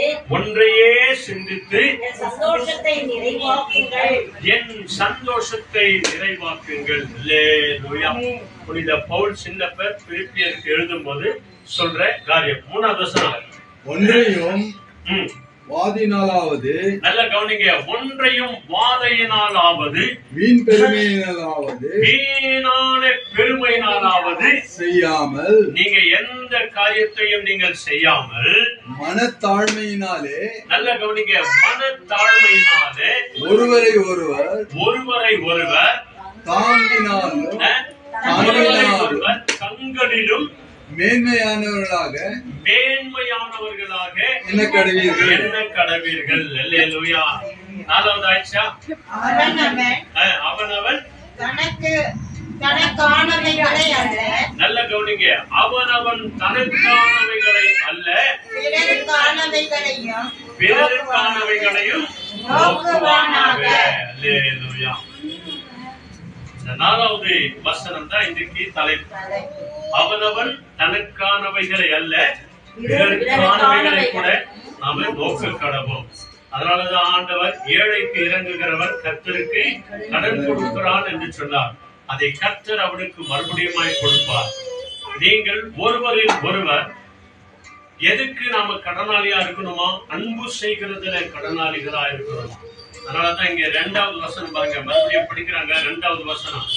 என் சந்தோஷத்தை நிறைவாக்குங்கள். அல்லேலூயா. புனித பவுல் சின்னப்பர் பிலிப்பியருக்கு எழுதும் போது சொல்ற காரியம். 3வது வசனம். ஒன்றையும் வாதினாலாவது, நல்ல கவனிங்க, ஒன்றையும் வாதையினாலாவது, வீண் பெருமையினாலாவது, வீணான பெருமையினாலாவது செய்யாமல், நீங்க எந்த காரியத்தையும் நீங்கள் செய்யாமல் மனத்தாழ்மையினாலே, நல்ல கவனிங்க, மனத்தாழ்மையினாலே ஒருவரை ஒருவர் தாங்கினாலும் தங்களிலும் மேன்மையானவர்களாக என்ன கடவீர்கள். அல்லேலூயா. 4வது ஆயிடுச்சா? அவனவன் தனக்கானவைகளை அல்ல, நல்ல கவனிங்க, அவனவன் தனக்கானவைகளை அல்ல பிறருக்கானவைகளையும் நோக்குவானாக. அல்லேலூயா. இந்த 4வது வசனம் தான் இன்றைக்கு தலைப்பு. அவனவன் தனக்கானவைகளை அல்ல பிறருக்கானவைகளை கூட நாம நோக்க கடவோம். அதனாலதான் ஆண்டவர் ஏழைக்கு இறங்குகிறவர் கர்த்தருக்கு கடன் கொடுக்கிறான் என்று சொன்னார். அதை கர்த்தர் அவனுக்கு மறுபடியுமாய் கொடுப்பார். நீங்கள் ஒருவரில் ஒருவர் எதுக்கு நாம கடனாளியா இருக்கணுமா? அன்பு செய்கிறதுல கடனாளிகளா இருக்கணுமா? அதனாலதான் இங்க 2வது வசனம் பாருங்க. மறுபடியும் படிக்கிறாங்க. 2வது வசனம்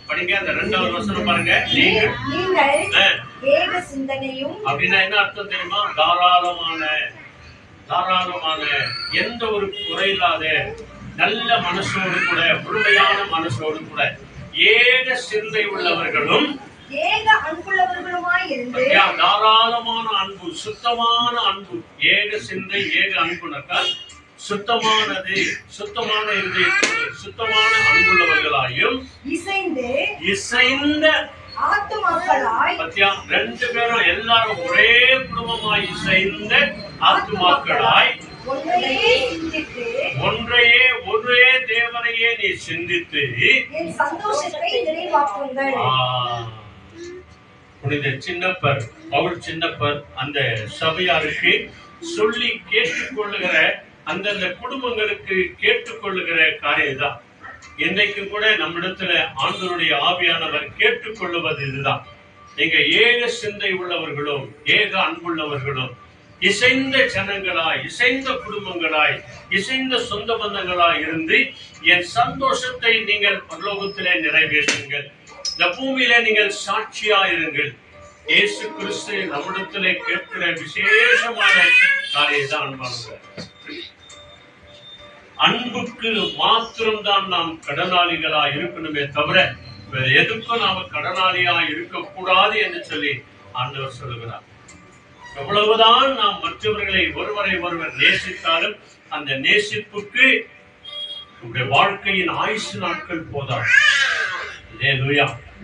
படிங்க. அந்த 2வது வசனம் பாருங்க. நீங்கள் ஏக சிந்தனையும் அப்படின்னா என்ன அர்த்தம் தெரியுமா? தாராளமான எந்த ஒரு குறையில்லாத நல்ல மனசோடு கூட, முழுமையான மனசோடு கூட, ஏக சிந்தை உள்ளவர்களும் ஏக அன்புள்ளவர்களுமாய் இருந்து, தாராளமான அன்பு, சுத்தமான அன்பு, ஏக சிந்தை, ஏக அன்புனாக்கா சுத்தமானது, சுத்தமான இருதயத்தோடு, சுத்தமான அன்புள்ளவர்களாயும் இசைந்த ஆத்துமாக்களாய், பத்தியா, ரெண்டு பேரும் எல்லாரும் ஒரே குடும்பமாய் இசைந்த ஆத்துமாக்களாய், ஒரே தேவனையே நீ சிந்தித்து என் சந்தோஷத்தை நிறைவாக்குங்கள். புனித சின்னப்பர், பவுல் சின்னப்பர் அந்த சபையாருக்கு சொல்லி கேட்டுக்கொள்ளுகிற அந்தந்த குடும்பங்களுக்கு கேட்டுக்கொள்ளுகிற காரியம் தான். இன்றைக்கு கூட நம்மிடத்துல ஆண்டவருடைய ஆவியானவர் கேட்டுக்கொள்ளுவது இதுதான். நீங்க ஏக சிந்தை உள்ளவர்களும் ஏக அன்புள்ளவர்களும் இசைந்த ஜனங்களாய், இசைந்த குடும்பங்களாய், இசைந்த சொந்த பந்தங்களாய் இருந்து என் சந்தோஷத்தை நீங்கள் பரலோகத்திலே நிறைவேற்றுங்கள். இந்த பூமியில நீங்கள் சாட்சியாயிருங்கள். இயேசு கிறிஸ்து நம்மிடத்திலே கேட்கிற விசேஷமான காரியம் தான் அன்பானவர். அன்புக்கு மாத்திரம்தான் நாம் கடனாளிகளா இருக்கணுமே தவிர வேற எதுக்கும் நாம கடனாளியா இருக்கக்கூடாது என்று சொல்லி ஆண்டவர் சொல்லுகிறார். எவ்வளவுதான் நாம் மற்றவர்களை ஒருவரை ஒருவர் நேசித்தாலும் அந்த நேசிப்புக்கு நம்முடைய வாழ்க்கையின் ஆயுசு நாட்கள் போதாது.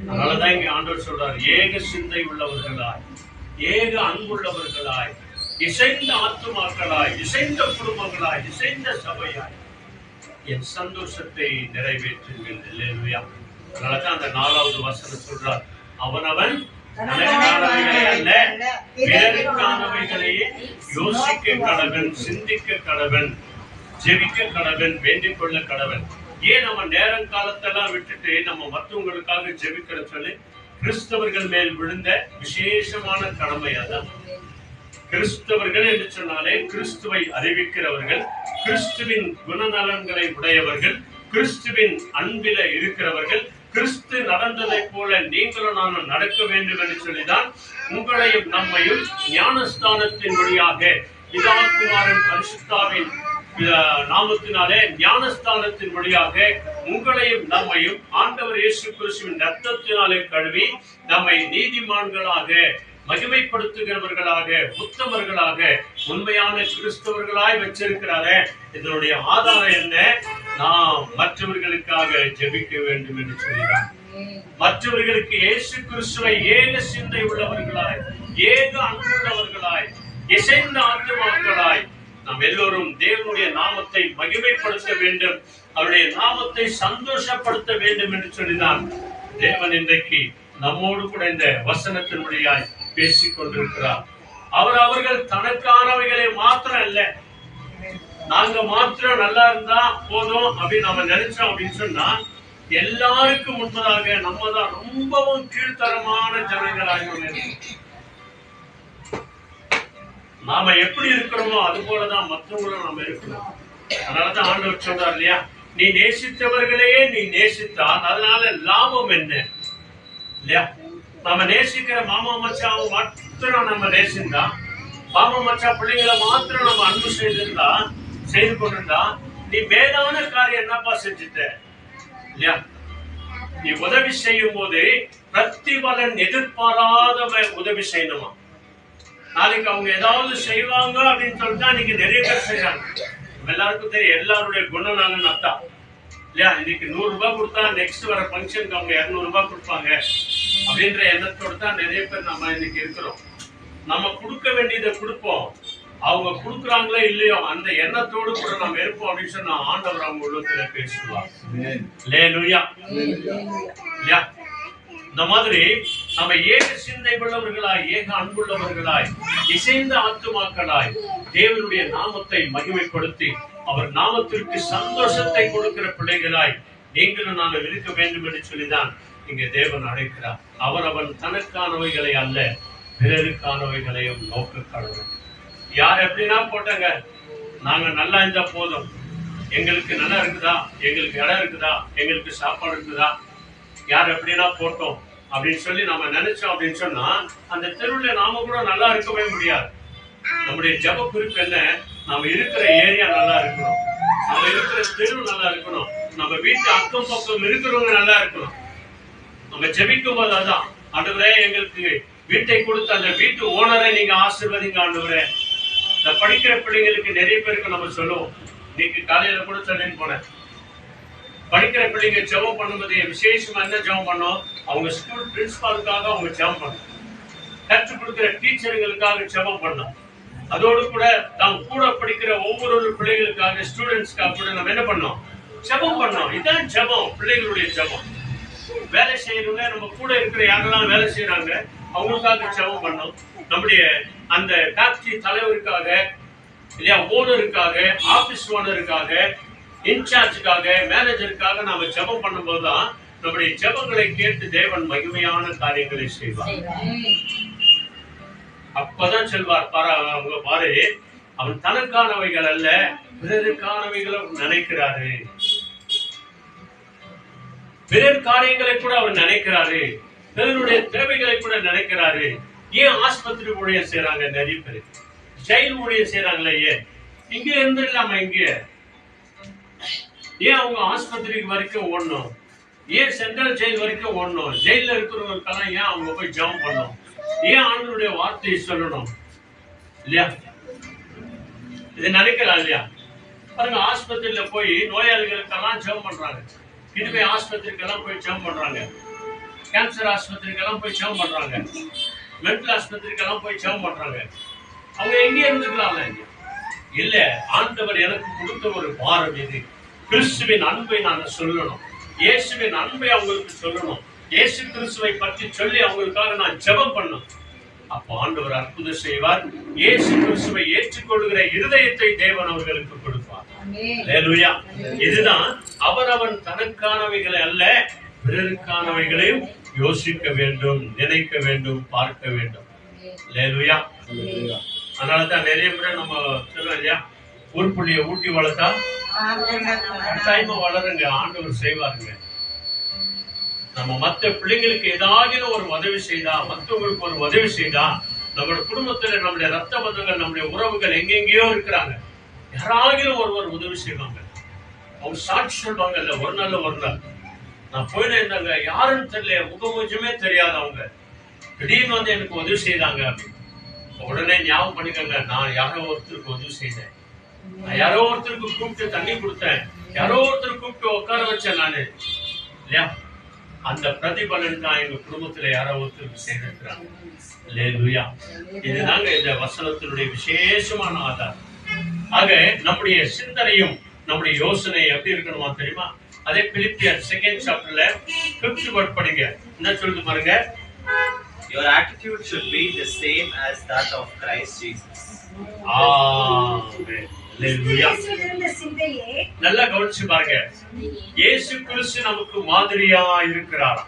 அதனாலதான் இங்க ஆண்டவர் சொல்றார், ஏக சிந்தை உள்ளவர்களாய், ஏக அன்புள்ளவர்களாய், இசைந்த ஆத்துமாக்களாய், இசைந்த குடும்பங்களாய், இசைந்த சபையாய் என் சந்தோஷத்தை நிறைவேற்றுங்கள். அல்லேலூயா. அதனாலதான் அந்த 4வது வசனம் சொல்றார், அவனவன் தனக்கானவைகளை அல்ல பிறருக்கானவைகளையே யோசிக்க கடவன், சிந்திக்க கடவன், ஜெபிக்க கடவன், வேண்டிக் கொள்ள கடவன். ஏன் நம்ம நேரம் காலத்தெல்லாம் விட்டுட்டு நம்ம மற்றவங்களுக்காக ஜெபிக்கிற சொல்லி கிறிஸ்தவர்கள் மேல் விழுந்த விசேஷமான கடமை அதான். கிறிஸ்தவர்கள் என்று சொன்னாலே கிறிஸ்துவை அறிவிக்கிறவர்கள், கிறிஸ்துவின் குணநலன்களை உடையவர்கள், கிறிஸ்துவின் அன்பில இருக்கிறவர்கள், கிறிஸ்து நடந்ததை போல நீங்களும் நானும் நடக்க வேண்டும் என்று சொல்லிதான் உங்களையும் நம்மையும் ஞானஸ்தானத்தின் வழியாக பிதாகுமாரன் பரிசுத்தாவின் நாமத்தினாலே ஞானஸ்தானத்தின் வழியாக உங்களையும் நம்மையும் ஆண்டவர் இயேசு கிறிஸ்துவின் ரத்தத்தினாலே கழுவி நம்மை நீதிமான்களாக, மகிமைப்படுத்துகிறவர்களாக, உத்தமர்களாக, உண்மையான கிறிஸ்தவர்களாய் வச்சிருக்கிறாரே. இதனுடைய ஆதாரம் என்ன? நாம் மற்றவர்களுக்காக ஜெபிக்க வேண்டும் என்று சொல்கிறார். மற்றவர்களுக்கு இயேசு கிறிஸ்துவை ஏக சிந்தை உள்ளவர்களாய், ஏக அன்புள்ளவர்களாய், இசைந்த ஆத்துமாக்களாய் நாம் எல்லோரும் தேவனுடைய நாமத்தை மகிமைப்படுத்த வேண்டும், அவருடைய நாமத்தை சந்தோஷப்படுத்த வேண்டும் என்று சொல்லிதான் தேவன் இன்றைக்கு நம்மோடு கூட இந்த வசனத்தின் வழியாய் பேசிக் கொண்டிருக்கிறார். அவர்கள் தனக்கானவைகளை மாத்திரம் அல்ல, நாங்க மாத்திரம் நல்லா இருந்தா போதும் அப்படின்னு நம்ம நினைச்சோம் அப்படின்னு சொன்னா எல்லாருக்கும் முன்பதாக நம்ம தான் ரொம்பவும் கீழ்த்தரமான ஜனங்களாக நாம எப்படி இருக்கிறோமோ அது போலதான் மற்றவங்களும் நாம இருக்கணும். அதனாலதான் ஆண்டவர் சொல்றார் இல்லையா, நீ நேசித்தவர்களையே நீ நேசித்தால் அதனால லாபம் என்ன இல்லையா? நம்ம நேசிக்கிற மாமா மச்சாவை மாத்திரம் நம்ம நேசிந்தா, மாமா மச்சா பிள்ளைங்களை மாத்திரம் நம்ம அன்பு செய்து கொண்டிருந்தா நீ மேலான காரியம் என்னப்பா செஞ்சுட்ட இல்லையா? நீ உதவி செய்யும் போது பிரதிபலன் எதிர்பாராத உதவி செய்யணுமா? நாளைக்கு அவங்க ஏதாவது செய்வாங்க அப்படின்னு சொல்லிட்டு இன்னைக்கு நிறைய பேர் செய்யறாங்க. எல்லாருக்கும் தெரியும் எல்லாருடைய குணநலன் அதான் இல்லையா? இன்னைக்கு 100 ரூபாய் கொடுத்தா நெக்ஸ்ட் வர ஃபங்க்ஷனுக்கு அவங்க 200 ரூபாய் கொடுப்பாங்க அப்படின்ற எண்ணத்தோடு தான் நிறைய பேர் நம்ம இன்னைக்கு இருக்கிறோம். நம்ம கொடுக்க வேண்டியதை கொடுப்போம், அவங்க கொடுக்குறாங்களோ இல்லையோ அந்த எண்ணத்தோடு கூட நம்ம இருப்போம் அப்படின்னு சொன்னா ஆண்டவர் அவங்க உள்ளத்துல பேசுவார். இல்லையா? இந்த மாதிரி நம்ம ஏக சிந்தை உள்ளவர்களாய், ஏக அன்புள்ளவர்களாய், இசைந்த ஆத்துமாக்களாய் தேவனுடைய நாமத்தை மகிமைப்படுத்தி அவர் நாமத்திற்கு சந்தோஷத்தை கொடுக்கிற பிள்ளைகளாய் நீங்களும் நாங்கள் இருக்க வேண்டும் என்று சொல்லிதான் இங்க தேவன் அழைக்கிறார். அவன் தனக்கானவைகளை அல்ல பிறருக்கானவைகளையும் நோக்க கடவுள். யார் எப்படின்னா போட்டாங்க, நாங்க நல்லா இருந்தா போதும், எங்களுக்கு நல்லா இருக்குதா, எங்களுக்கு இடம் இருக்குதா, எங்களுக்கு சாப்பாடு இருக்குதா, யார் எப்படின்னா போட்டோம் அப்படின்னு சொல்லி நம்ம நினைச்சோம் அப்படின்னு சொன்னா அந்த தெருவுல நாம கூட நல்லா இருக்கவே முடியாது. நம்முடைய ஜப குறிப்பு என்ன? நம்ம இருக்கிற ஏரியா நல்லா இருக்கணும், நம்ம இருக்கிற தெரு நல்லா இருக்கணும், நம்ம வீட்டு அக்கம் பக்கம் இருக்கிறவங்க நல்லா இருக்கணும். நம்ம ஜெபிக்கும் போது அதான், ஆண்டவரே எங்களுக்கு வீட்டை கொடுத்து அந்த வீட்டு ஓனரை நீங்க ஆசீர்வதிங்க ஆண்டவரே. இந்த படிக்கிற பிள்ளைங்களுக்கு நிறைய பேருக்கு நம்ம சொல்லுவோம், இன்னைக்கு காலையில கூட சொல்லிட்டு போனேன். படிக்கிற பிள்ளைங்க ஜெபம் பண்ணும்போது விசேஷமா என்ன ஜெபம் பண்ணோம்? அவங்க ஸ்கூல் பிரின்சிபாலுக்காக அவங்க ஜெபம் பண்ணோம். கற்றுக் கொடுக்கிற டீச்சருங்களுக்காக ஜெபம் பண்ணோம். அதோடு கூட தாம் கூட படிக்கிற ஒவ்வொரு பிள்ளைகளுக்காக ஸ்டூடெண்ட்ஸ்க்காக கூட நம்ம என்ன பண்ணோம்? ஜெபம் பண்ணோம். இதான் ஜெபம், பிள்ளைகளுடைய ஜெபம். வேலை செய்யறவங்க, நம்ம கூட இருக்கிற யாரெல்லாம் வேலை செய்யறாங்க அவங்களுக்காக ஜெபம் பண்ணோம். நம்முடைய அந்த ஃபேக்டரி தலைவருக்காக, இல்லையா, ஓனருக்காக, ஆபீஸ் ஓனருக்காக, இன்சார்ஜுக்காக, மேனேஜருக்காக நாம ஜெபம் பண்ணும்போதுதான் நம்முடைய ஜெபங்களை கேட்டு தேவன் மகிமையான காரியங்களை செய்வார். அப்பதான் சொல்வார், பாரு, அவன் தனக்கானவைகள் அல்ல பிறருக்கானவைகளும் நினைக்கிறாரு. பிறர் காரியங்களை கூட அவர் நினைக்கிறாரு, பிறருடைய தேவைகளை கூட நினைக்கிறாரு. ஏன் ஆஸ்பத்திரி ஊழியம் செய்யறாங்க? நிறைய பேர் ஜெயில் ஊழியம் செய்யறாங்களே, ஏன் இங்க இருந்து இல்லாம இங்க ஏன் அவங்க ஆஸ்பத்திரிக்கு வரைக்கும் ஓடணும்? ஏன் சென்ட்ரல் ஜெயில் வரைக்கும் ஓடணும்? ஜெயில இருக்கிறவங்களுக்கெல்லாம் ஏன் அவங்க போய் ஜெபம் பண்ணணும்? ஏன் ஆண்டவருடைய வார்த்தையை சொல்லணும்? இல்லையா, இது நினைக்கலாம் இல்லையா? பாருங்க, ஆஸ்பத்திரியில போய் நோயாளிகளுக்கெல்லாம் ஜெபம் பண்றாங்க. கிட்னி ஆஸ்பத்திரிக்கெல்லாம் போய் ஜெபம் பண்றாங்க. கேன்சர் ஆஸ்பத்திரிக்கெல்லாம் போய் ஜெபம் பண்றாங்க. மென்டல் ஆஸ்பத்திரிக்கெல்லாம் போய் ஜெபம் பண்றாங்க. அவங்க எங்கே இருந்துக்கலாம்ல? இல்ல, ஆண்டவர் எனக்கு கொடுத்த ஒரு பாரம் இது. கிறிஸ்துவின் அன்பை நான் சொல்லணும், இயேசுவின் அன்பை அவங்களுக்கு சொல்லணும், இயேசு கிறிஸ்துவை பற்றி சொல்லி அவங்களுக்காக நான் ஜெபம் பண்ணணும். அப்போ ஆண்டவர் அற்புதம் செய்வார். இயேசு கிறிஸ்துவை ஏற்றுக்கொள்கிற இருதயத்தை தேவன் அவர்களுக்கு கொடுப்பார். அல்லேலூயா. இதுதான் அவரவன் தனக்கானவைகளை அல்ல பிறருக்கானவைகளையும் யோசிக்க வேண்டும், நினைக்க வேண்டும், பார்க்க வேண்டும். அல்லேலூயா. அதனாலதான் நிறைய பேர் நம்ம சொல்லுவோம் இல்லையா, ஒரு புள்ளிய ஊட்டி வளர்த்தா டைம் வளருங்க, ஆண்டவர் செய்வாருங்க. நம்ம மத்த பிள்ளைங்களுக்கு ஏதாவது ஒரு உதவி செய்தா, மற்றவங்களுக்கு ஒரு உதவி செய்தா, நம்மளோட குடும்பத்துல நம்முடைய ரத்த பந்தங்கள், நம்முடைய உறவுகள் எங்கெங்கயோ இருக்கிறாங்க, யாராவது ஒருவர் உதவி செய்வாங்க. அவங்க சாட்சி சொல்வாங்கல்ல, ஒரு நாள் நான் போயிட்டு இருந்தாங்க, யாருன்னு தெரியல, முகமூஞ்சமே தெரியாது, அவங்க திடீர்னு வந்து எனக்கு உதவி செய்தாங்க அப்படின்னு. உடனே ஞாபகம் பண்ணிக்கோங்க, நான் யாரோ ஒருத்தருக்கு உதவி செய்தேன், நான் யாரோ ஒருத்தருக்கு கூப்பிட்டு தண்ணி கொடுத்தேன், யாரோ ஒருத்தருக்கு கூப்பிட்டு உட்கார வச்சேன் நானு, இல்லையா? அந்த பிரதிபலன் தான் எங்க குடும்பத்துல யாரோ ஒருத்தருக்கு செய்திருக்கிறாங்க. அல்லேலூயா. இதுதாங்க இந்த வசனத்தினுடைய விசேஷமான ஆதாரம். ஆக நம்முடைய சிந்தனையும் நம்முடைய யோசனை எப்படி இருக்கணுமா தெரியுமா? அதே பிலிப்பியர் 2nd chapterல 5th word படிங்க. என்ன சொல்லுது பாருங்க. Your attitude should be the same as that of Christ Jesus. ஆமென். அல்லேலூயா. நல்லா கவனிச்சு பாருங்க. இயேசு கிறிஸ்து நமக்கு மாதிரியா இருக்கிறார்.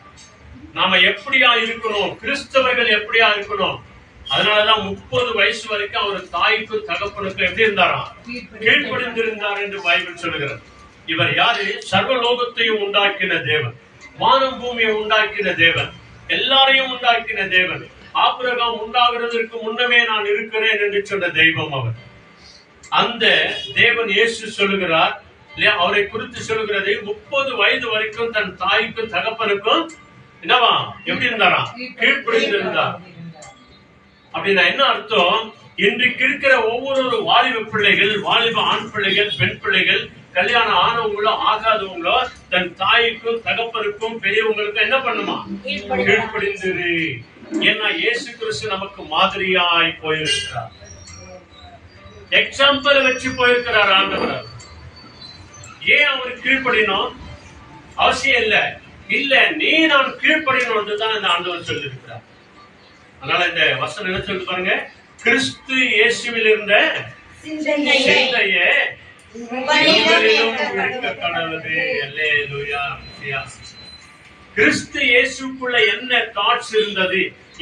நாம எப்படியா இருக்கணும்? கிறிஸ்தவர்கள் எப்படியா இருக்கணும்? அதனாலதான் 30 வயசு வரைக்கும் அவர் தாய்க்கும் தகப்பனுக்கும் எப்படி இருந்தாராம்? கீழ்ப்படிந்திருந்தார் என்று பைபிள் சொல்லுகிறது. இவர் யாரு? சர்வலோகத்தையும் உண்டாக்கின தேவன், வானம் பூமியை உண்டாக்கின தேவன், எல்லாரையும் உண்டாக்கின தேவன். ஆபிரகாம் உண்டாகிறதற்கு முன்னமே நான் இருக்கிறேன் என்று சொன்ன தெய்வம் அவர். அந்த தேவன் இயேசு சொல்லுகிறார், அவரை குறித்து சொல்லுகிறது, 30 வயது வரைக்கும் தன் தாய்க்கும் தகப்பனுக்கும் என்னவா எப்படி இருந்தாரா? கீழ்ப்படிந்திருந்தார். அப்படின்னா என்ன அர்த்தம்? இன்றைக்கு இருக்கிற ஒவ்வொரு வாலிப பிள்ளைகள், வாலிப ஆண் பிள்ளைகள், பெண் பிள்ளைகள், கல்யாணம் ஆனவங்களோ ஆகாதவங்களோ தன் தாய்க்கும் தகப்பனுக்கும் பெரியவங்களுக்கும் என்ன பண்ணுமா? கீழ்ப்படிந்திரு. ஏன்னா இயேசு கிறிஸ்து நமக்கு மாதிரியாய் போயிருக்கிறார், எக்ஸாம்பிள் வச்சு போயிருக்கிறார் ஆண்டவர். ஏன் அவர் கீழ்ப்படினோம்? அவசியம் இல்ல, இல்ல நீ நான் கீழ்ப்படினோம் தான் இந்த ஆண்டவர் சொல்லி இருக்கிறார். அதனால இந்த வசனம் என்ன சொல்லி பாருங்க, கிறிஸ்து இயேசுவில் இருந்த சிந்தையே உங்களிலும் இருக்க கடவுளே. அல்லேலூயா. கிறிஸ்து இயேசுக்குள்ள என்ன தாட்ஸ் இருந்தது,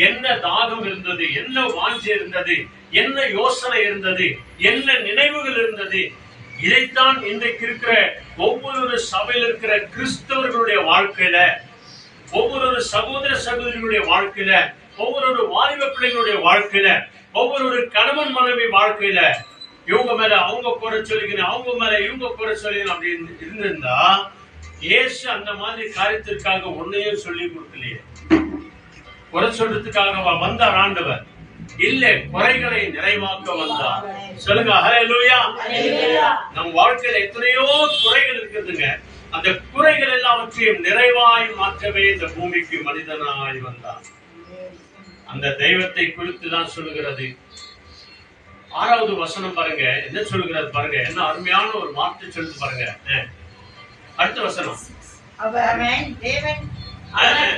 என்ன தாகம் இருந்தது, என்ன வாஞ்சை இருந்தது, என்ன யோசனை இருந்தது, என்ன நினைவுகள் இருந்தது, இதைத்தான் இன்றைக்கு இருக்கிற ஒவ்வொரு சபையில் இருக்கிற கிறிஸ்தவர்களுடைய வாழ்க்கையில, ஒவ்வொரு சகோதர சகோதரிகளுடைய வாழ்க்கையில, ஒவ்வொரு வாலிப பிள்ளைகளுடைய வாழ்க்கையில, ஒவ்வொரு கணவன் மனைவி வாழ்க்கையில இவங்க மேல அவங்க குறை சொல்லிக்கணும், அவங்க மேல இவங்க குறை சொல்லிக்கணும் அப்படின்னு இருந்திருந்தா, இயேசு அந்த மாதிரி காரியத்திற்காக ஒன்னையும் சொல்லி கொடுக்கலையே. குறை சொல்றதுக்காக வந்தார் ஆண்டவர். இல்ல குறைகளை நிறைவாக்க வந்தார். சொல்லுங்க ஹல்லேலூயா. நம் வாழ்க்கையில எத்தனையோ குறைகள் இருக்குதுங்க. அந்த குறைகள் எல்லாவற்றையும் நிறைவாய் மாற்றவே இந்த பூமிக்கு மனிதனாய் வந்தார். அந்த தெய்வத்தை குறித்து தான் சொல்லுகிறது. 6வது வசனம் பாருங்க, என்ன சொல்லுகிறது பாருங்க. என்ன அருமையான ஒரு வார்த்தை சொல்லுது பாருங்க. அடுத்த வசனம், அவன்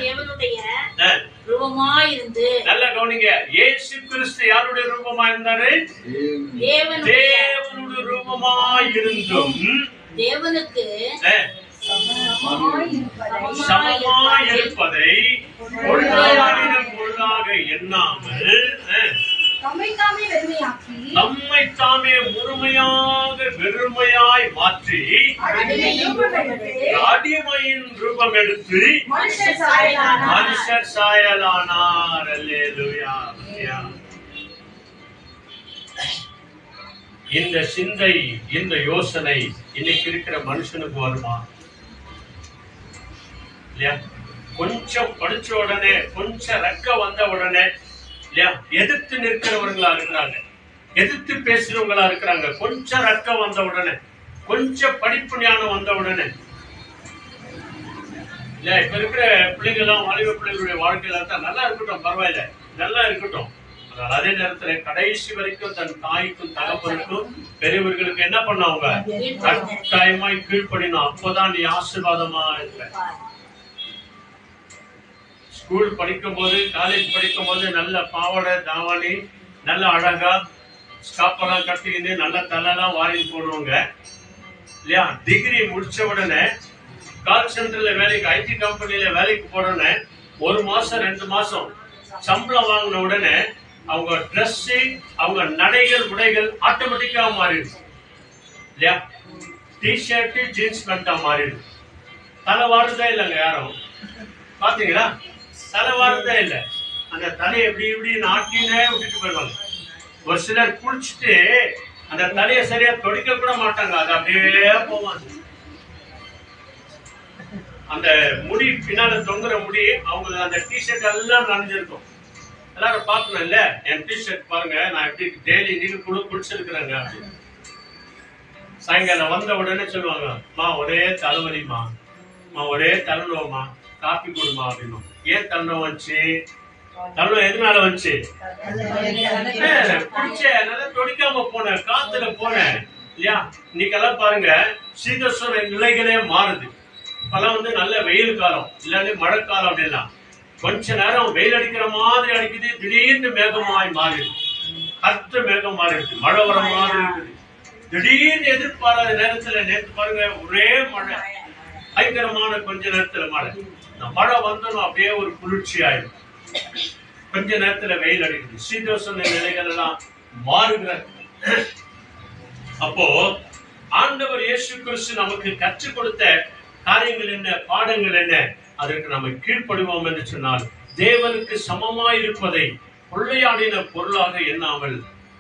தேவனுடைய ரூபமாயிருந்து. நல்ல கவனிங்க, இயேசு கிறிஸ்து யாருடைய ரூபமா இருந்தாரு? தேவனுடைய ரூபமாயிருந்தும் தேவனுக்கு சமமாயிருப்பதை பொருளாக எண்ணாமல் தம்மை தாமே முழுமையாக வெறுமையாய் மாற்றி அடிமையின் ரூபம் எடுத்து மனுஷர் சாயலானார். அல்லேலூயா. இந்த சிந்தை, இந்த யோசனை இன்னைக்கு இருக்கிற மனுஷனுக்கு வருமா? இல்லையா? கொஞ்சம் படிச்ச உடனே, கொஞ்சம் ரெக்க வந்த உடனே இல்லையா எதிர்த்து நிற்கிறவர்களா இருக்கிறாங்க, எதிர்த்து பேசுறவங்களா இருக்கிறாங்க. கொஞ்சம் ரெக்க வந்த உடனே, கொஞ்சம் படிப்பு ஞானம் வந்த உடனே இல்ல இப்ப இருக்கிற பிள்ளைங்க எல்லாம், வாலிப பிள்ளைகளுடைய வாழ்க்கையில தான் நல்லா இருக்கட்டும், பரவாயில்ல, நல்லா இருக்கட்டும். ஆனால் அதே நேரத்துல கடைசி வரைக்கும் தன் தாய்க்கும் தகப்பனுக்கும் பெரியவர்களுக்கு என்ன பண்ணாங்க? கட்டாயமாய் கீழ்ப்படினோம். அப்பதான் நீ ஆசீர்வாதமா இருப்ப. ஸ்கூல் படிக்கும் போது, காலேஜ் படிக்கும் போது நல்ல பாவாடை தாவாணி, நல்ல அழகா ஸ்காப்பெல்லாம் கட்டிக்கிட்டு நல்ல தலைலாம் வாரி போடுவாங்க இல்லையா? டிகிரி முடிச்ச உடனே கால் சென்டர்ல வேலைக்கு, ஐடி கம்பெனில வேலைக்கு போறோன்னு 1 மாசம் 2 மாசம் சம்பளம் வாங்கின உடனே அவங்க ட்ரெஸ், அவங்க நடைகள், உடைகள் ஆட்டோமேட்டிக்கா மாறிடுது இல்லையா? டிஷர்ட், ஜீன்ஸ் பேண்டா மாறிடுது. தலை வாருதே இல்லைங்க, யாரும் பாத்தீங்களா? தலை வாருதே இல்ல. அந்த தலையை எப்படி இப்படி நாட்டினே விட்டுட்டு போயிடுவாங்க. ஒரு சிலர் குளிச்சுட்டு அந்த தலையை சரியா தொடிக்க கூட மாட்டாங்க, அது அப்படியே போவாங்க. அந்த முடி பின்னால தொங்குற முடி, அவங்க அந்த டிஷர்ட் எல்லாம் நனைஞ்சிருக்கும். எல்லாரும் பாக்கணும் இல்ல, என் டிஷர்ட் பாருங்க, நான் எப்படி டெய்லி நீங்க கூட குளிச்சிருக்கிறேங்க அப்படின்னு. சாயங்காலம் வந்த உடனே சொல்லுவாங்க, மா ஒரே தலைவலிமா, ஒரே தலைநோமா, காப்பி கொடுமா அப்படின்னு. ஏன் தலைநோம் வந்துச்சு? தலைநோம் எதனால வந்துச்சு? குடிச்ச நல்லா தொடிக்காம போனேன், காத்துல போனேன் இல்லையா? இன்னைக்கெல்லாம் பாருங்க சீதோஷ்ண நிலைகளே மாறுது. இப்பெல்லாம் வந்து நல்ல வெயில் காலம், இல்லாட்டி மழைக்காலம் அப்படின்னா கொஞ்ச நேரம் வெயில் அடிக்கிற மாதிரி அடிக்குது, திடீர்னு மேகமாய் மாறிடுது, கற்று மேகம் மாறிடுது, மழை வர மாதிரி இருக்குது. திடீர்னு எதிர்பாராத நேரத்துல நேற்று பாருங்க ஒரே மழை, பயங்கரமான கொஞ்ச நேரத்துல மழை. இந்த மழை வந்தோம் அப்படியே ஒரு குளிர்ச்சி ஆயிடும், கொஞ்ச நேரத்துல வெயில் அடிக்குது, சீதோஷ்ண நிலைகள் எல்லாம் மாறுகிற. அப்போ ஆண்டவர் இயேசு கிறிஸ்து நமக்கு கற்றுக் கொடுத்த காரியங்கள் என்ன, பாடங்கள் என்ன, அதற்கு நம்ம கீழ்ப்படுவோம் என்று சொன்னால், தேவனுக்கு சமமாய் இருப்பதை கொள்ளையாடின பொருளாக எண்ணாமல்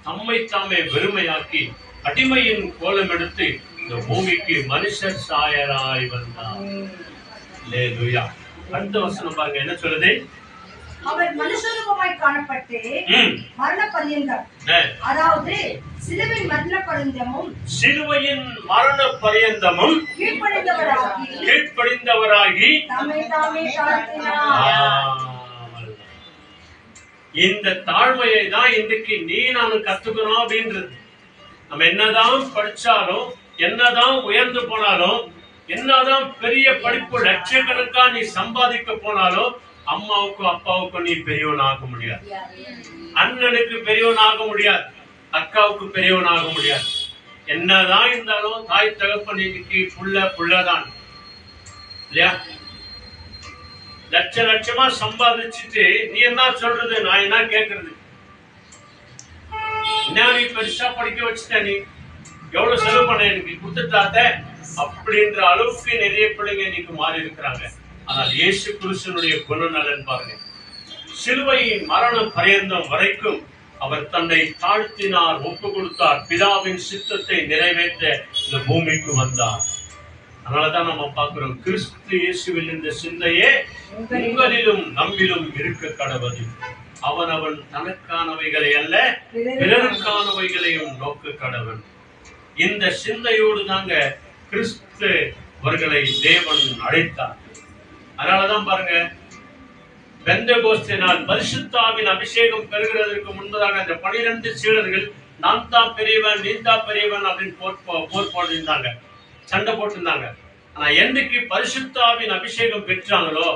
தம்மை தாமே வெறுமையாக்கி அடிமையின் கோலம் எடுத்து இந்த பூமிக்கு மனுஷர் சாயலாய் வந்தார். அல்லேலூயா. அடுத்த வசனம் பாருங்க, என்ன சொல்லுது? அவர் மனுஷரூபமாய் காணப்பட்டு மரண பரியந்தம், அதாவது சிலுவையின் மரண பரியந்தமும் கீழ்ப்படிந்தவராகி இந்த தாழ்மையை தான் இன்றைக்கு நீ நானும் கத்துக்கணும் அப்படின்றது. நம்ம என்னதான் படிச்சாலும், என்னதான் உயர்ந்து போனாலும், என்னதான் பெரிய படிப்பு லட்சக்கணக்கா நீ சம்பாதிக்க போனாலும், அம்மாவுக்கும் அப்பாவுக்கும் நீ பெரியவன் ஆக முடியாது, அண்ணனுக்கு பெரியவன் ஆக முடியாது, அக்காவுக்கு பெரியவன் ஆக முடியாது. என்னதான் இருந்தாலும் தாய் தகப்பன் இன்னைக்கு புள்ளதான் இல்லையா? லட்சமா சம்பாதிச்சுட்டு நீ என்ன சொல்றது, நான் என்ன கேக்குறது? என்ன நீ பெருசா படிக்க வச்சுட்ட, நீ எவ்வளவு செலவு பண்ண எனக்கு கொடுத்துட்டாத்த அப்படின்ற அளவுக்கு நிறைய பிள்ளைங்க இன்னைக்கு மாறி இருக்கிறாங்க. ஆனால் இயேசு கிறிஸ்துவினுடைய குணநலன் பாருங்க, சிலுவையின் மரணம் பரியந்தம் வரைக்கும் அவர் தன்னை தாழ்த்தினார், ஒப்பு கொடுத்தார், பிதாவின் சித்தத்தை நிறைவேற்ற இந்த பூமிக்கு வந்தார். அதனாலதான் நம்ம பார்க்கிறோம், கிறிஸ்து இயேசுவில் இந்த சிந்தையே உங்களிலும் நம்மிலும் இருக்க கடவுது. அவனவன் தனக்கானவைகளை அல்ல பிறருக்கானவைகளையும் நோக்க கடவன். இந்த சிந்தையோடு தாங்க கிறிஸ்துவர்களை தேவன் அழைத்தார். அதனாலதான் பாருங்க, பெந்தெகோஸ்தே நாள் பரிசுத்தாவின் அபிஷேகம் பெறுகிறதற்கு முன்பதாக அந்த 12 சீடர்கள் நான் தான் பெரியவன், நீ தான் பெரியவன் அப்படின்னு போர் போட்டிருந்தாங்க, சண்டை போட்டிருந்தாங்க. ஆனா என்றைக்கு பரிசுத்தாவின் அபிஷேகம் பெற்றாங்களோ,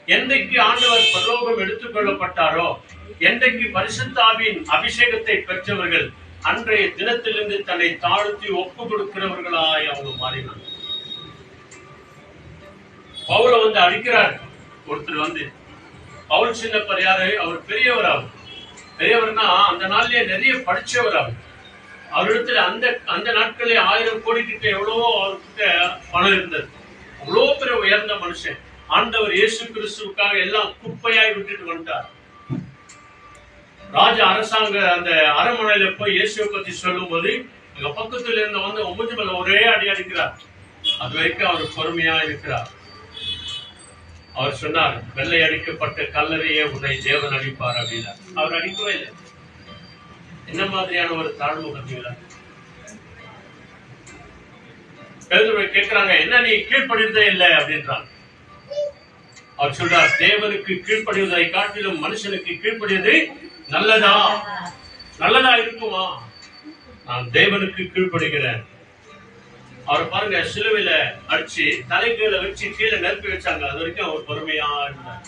என்றைக்கு ஆண்டவர் பரலோகம் எடுத்துக் கொள்ளப்பட்டாரோ, என்றைக்கு பரிசுத்தாவின் அபிஷேகத்தை பெற்றவர்கள் அன்றைய தினத்திலிருந்து தன்னை தாழ்த்தி ஒப்பு கொடுக்கிறவர்களாய் அவங்க மாறினாங்க. பவுல வந்து அடிக்கிறார் ஒருத்தர் வந்து. பவுல் சின்னப்பர் யாரு? அவர் பெரியவர். அவர் பெரியவர்னா அந்த நாள்லயே நிறைய படிச்சவர். அவரிடத்துல அந்த நாட்களே 1000 கோடி கிட்ட எவ்வளவோ அவர்கிட்ட பணம் இருந்தது. அவ்வளோ பெரிய உயர்ந்த மனுஷன். ஆண்டவர் இயேசு கிறிஸ்துவுக்காக எல்லாம் குப்பையாய் விட்டுட்டு வந்துட்டார். ராஜ அரசாங்க அந்த அரண்மனையில போய் இயேசுவை பத்தி சொல்லும் போது அங்க பக்கத்துல இருந்த வந்து ஒம்பது மேல ஒரே அடி அடிக்கிறார். அது வரைக்கும் அவர் பொறுமையா இருக்கிறார். அவர் சொன்னார், வெள்ளை அடிக்கப்பட்ட கல்லறையே உன்னை தேவன் அடிப்பார் அப்படின்னா. அவர் அடிக்கவே இல்லை. என்ன மாதிரியான ஒரு தாழ்வு பார்த்தீங்களா? பேதுருவை கேட்கிறாங்க, என்ன நீ கீழ்ப்படிந்தே இல்லை அப்படின்றாங்க. அவர் சொல்றார், தேவனுக்கு கீழ்ப்படிவதை காட்டிலும் மனுஷனுக்கு கீழ்ப்படிவது நல்லதா இருக்குமா? நான் தேவனுக்கு கீழ்ப்படுகிறேன். அவர் பாருங்க, சிலுவையில அடிச்சு தலைகீழ வச்சு கீழே நெருப்பி வச்சாங்க. அது வரைக்கும் அவர் பொறுமையா இருந்தார்.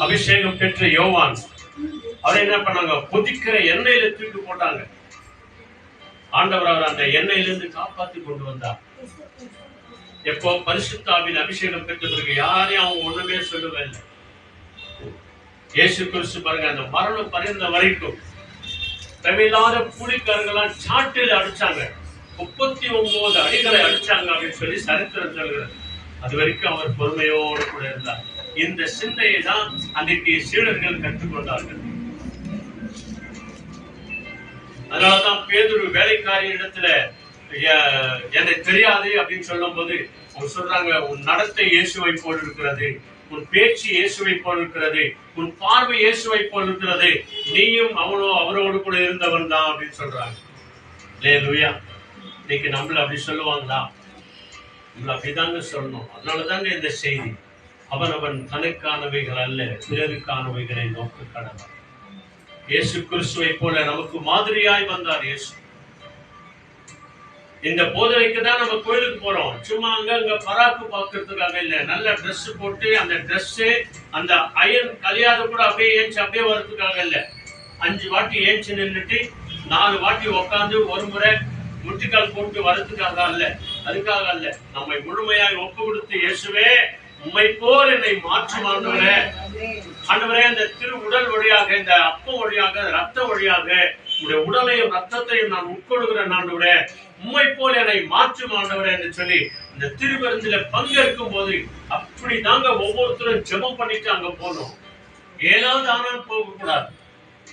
அபிஷேகம் பெற்ற யோவான் அவர் என்ன பண்ணாங்க? கொதிக்கிற எண்ணெயில தூக்கி போட்டாங்க. ஆண்டவர் அவர் அந்த எண்ணெயிலிருந்து காப்பாற்றி கொண்டு வந்தார். எப்போ பரிசுத்தாவின் அபிஷேகம் பெற்ற பிறகு யாரையும் அவங்க ஒண்ணுமே சொல்லவே இல்லை. இயேசு கிறிஸ்து பாருங்க, அந்த மரணம் பரிந்த வரைக்கும் தேவையில்லாத கூலிக்காரங்களாம் சாட்டில் அடிச்சாங்க. 39 அடிகளை அடிச்சாங்க அப்படின்னு சொல்லி சரித்திரம் சொல்கிறது. அது வரைக்கும் அவர் பொறுமையோடு கூட இருந்தார். இந்த சிந்தையை தான் அன்றைக்கு சீடர்கள் கற்றுக்கொண்டார்கள். அதனாலதான் பேதுரு வேலைக்காரி இடத்துல எனக்கு தெரியாது அப்படின்னு சொல்லும் போது அவங்க சொல்றாங்க, உன் நடத்தை இயேசுவை போல் இருக்கிறது, உன் பேச்சு இயேசுவை போல் இருக்கிறது, உன் பார்வை இயேசுவை போல் இருக்கிறது, நீயும் அவரோடு கூட இருந்தவன் தான் அப்படின்னு சொல்றாங்க. அல்லேலூயா. இன்னைக்கு நம்மள அப்படி சொல்லுவாங்களா? நம்மள அப்படிதாங்க சொல்லணும். அதனாலதாங்க இந்த செய்தி, அவனவன் தனக்கானவைகள் அல்ல பிறருக்கானவைகளை நோக்க கடவன். இயேசு கிறிஸ்துவை போல நமக்கு மாதிரியாய் வந்தார் இயேசு. இந்த போதனைக்கு தான் நம்ம கோயிலுக்கு போறோம். சும்மா அங்க பராக்கு பாக்குறதுக்காக இல்ல. நல்ல ட்ரெஸ் போட்டு அந்த ட்ரெஸ் அந்த அயன் கலியாத கூட அப்படியே ஏஞ்சி அப்படியே வர்றதுக்காக இல்ல. 5 வாட்டி ஏஞ்சி நின்றுட்டு 4 வாட்டி உட்காந்து ஒரு முறை முட்டிக்கால் போட்டு வர்றதுக்காக அல்ல, அதுக்காக அல்ல. நம்மை முழுமையாய் ஒப்பு கொடுத்து, இயேசுவே உம்மை போல் என்னை மாற்றும் ஆண்டவரே, ஆண்டவரே இந்த திரு உடல் வழியாக, இந்த அப்பம் வழியாக, ரத்த வழியாக உடைய உடலையும் ரத்தத்தையும் நான் உட்கொள்கிறேன் ஆண்டவரே, உம்மை போல் என்னை மாற்றும் ஆண்டவரே என்று சொல்லி இந்த திருவிருந்தில பங்கேற்கும் போது அப்படி தாங்க ஒவ்வொருத்தரும் ஜெபம் பண்ணிட்டு அங்க போனோம். ஏதாவது ஆனால் போக கூடாது.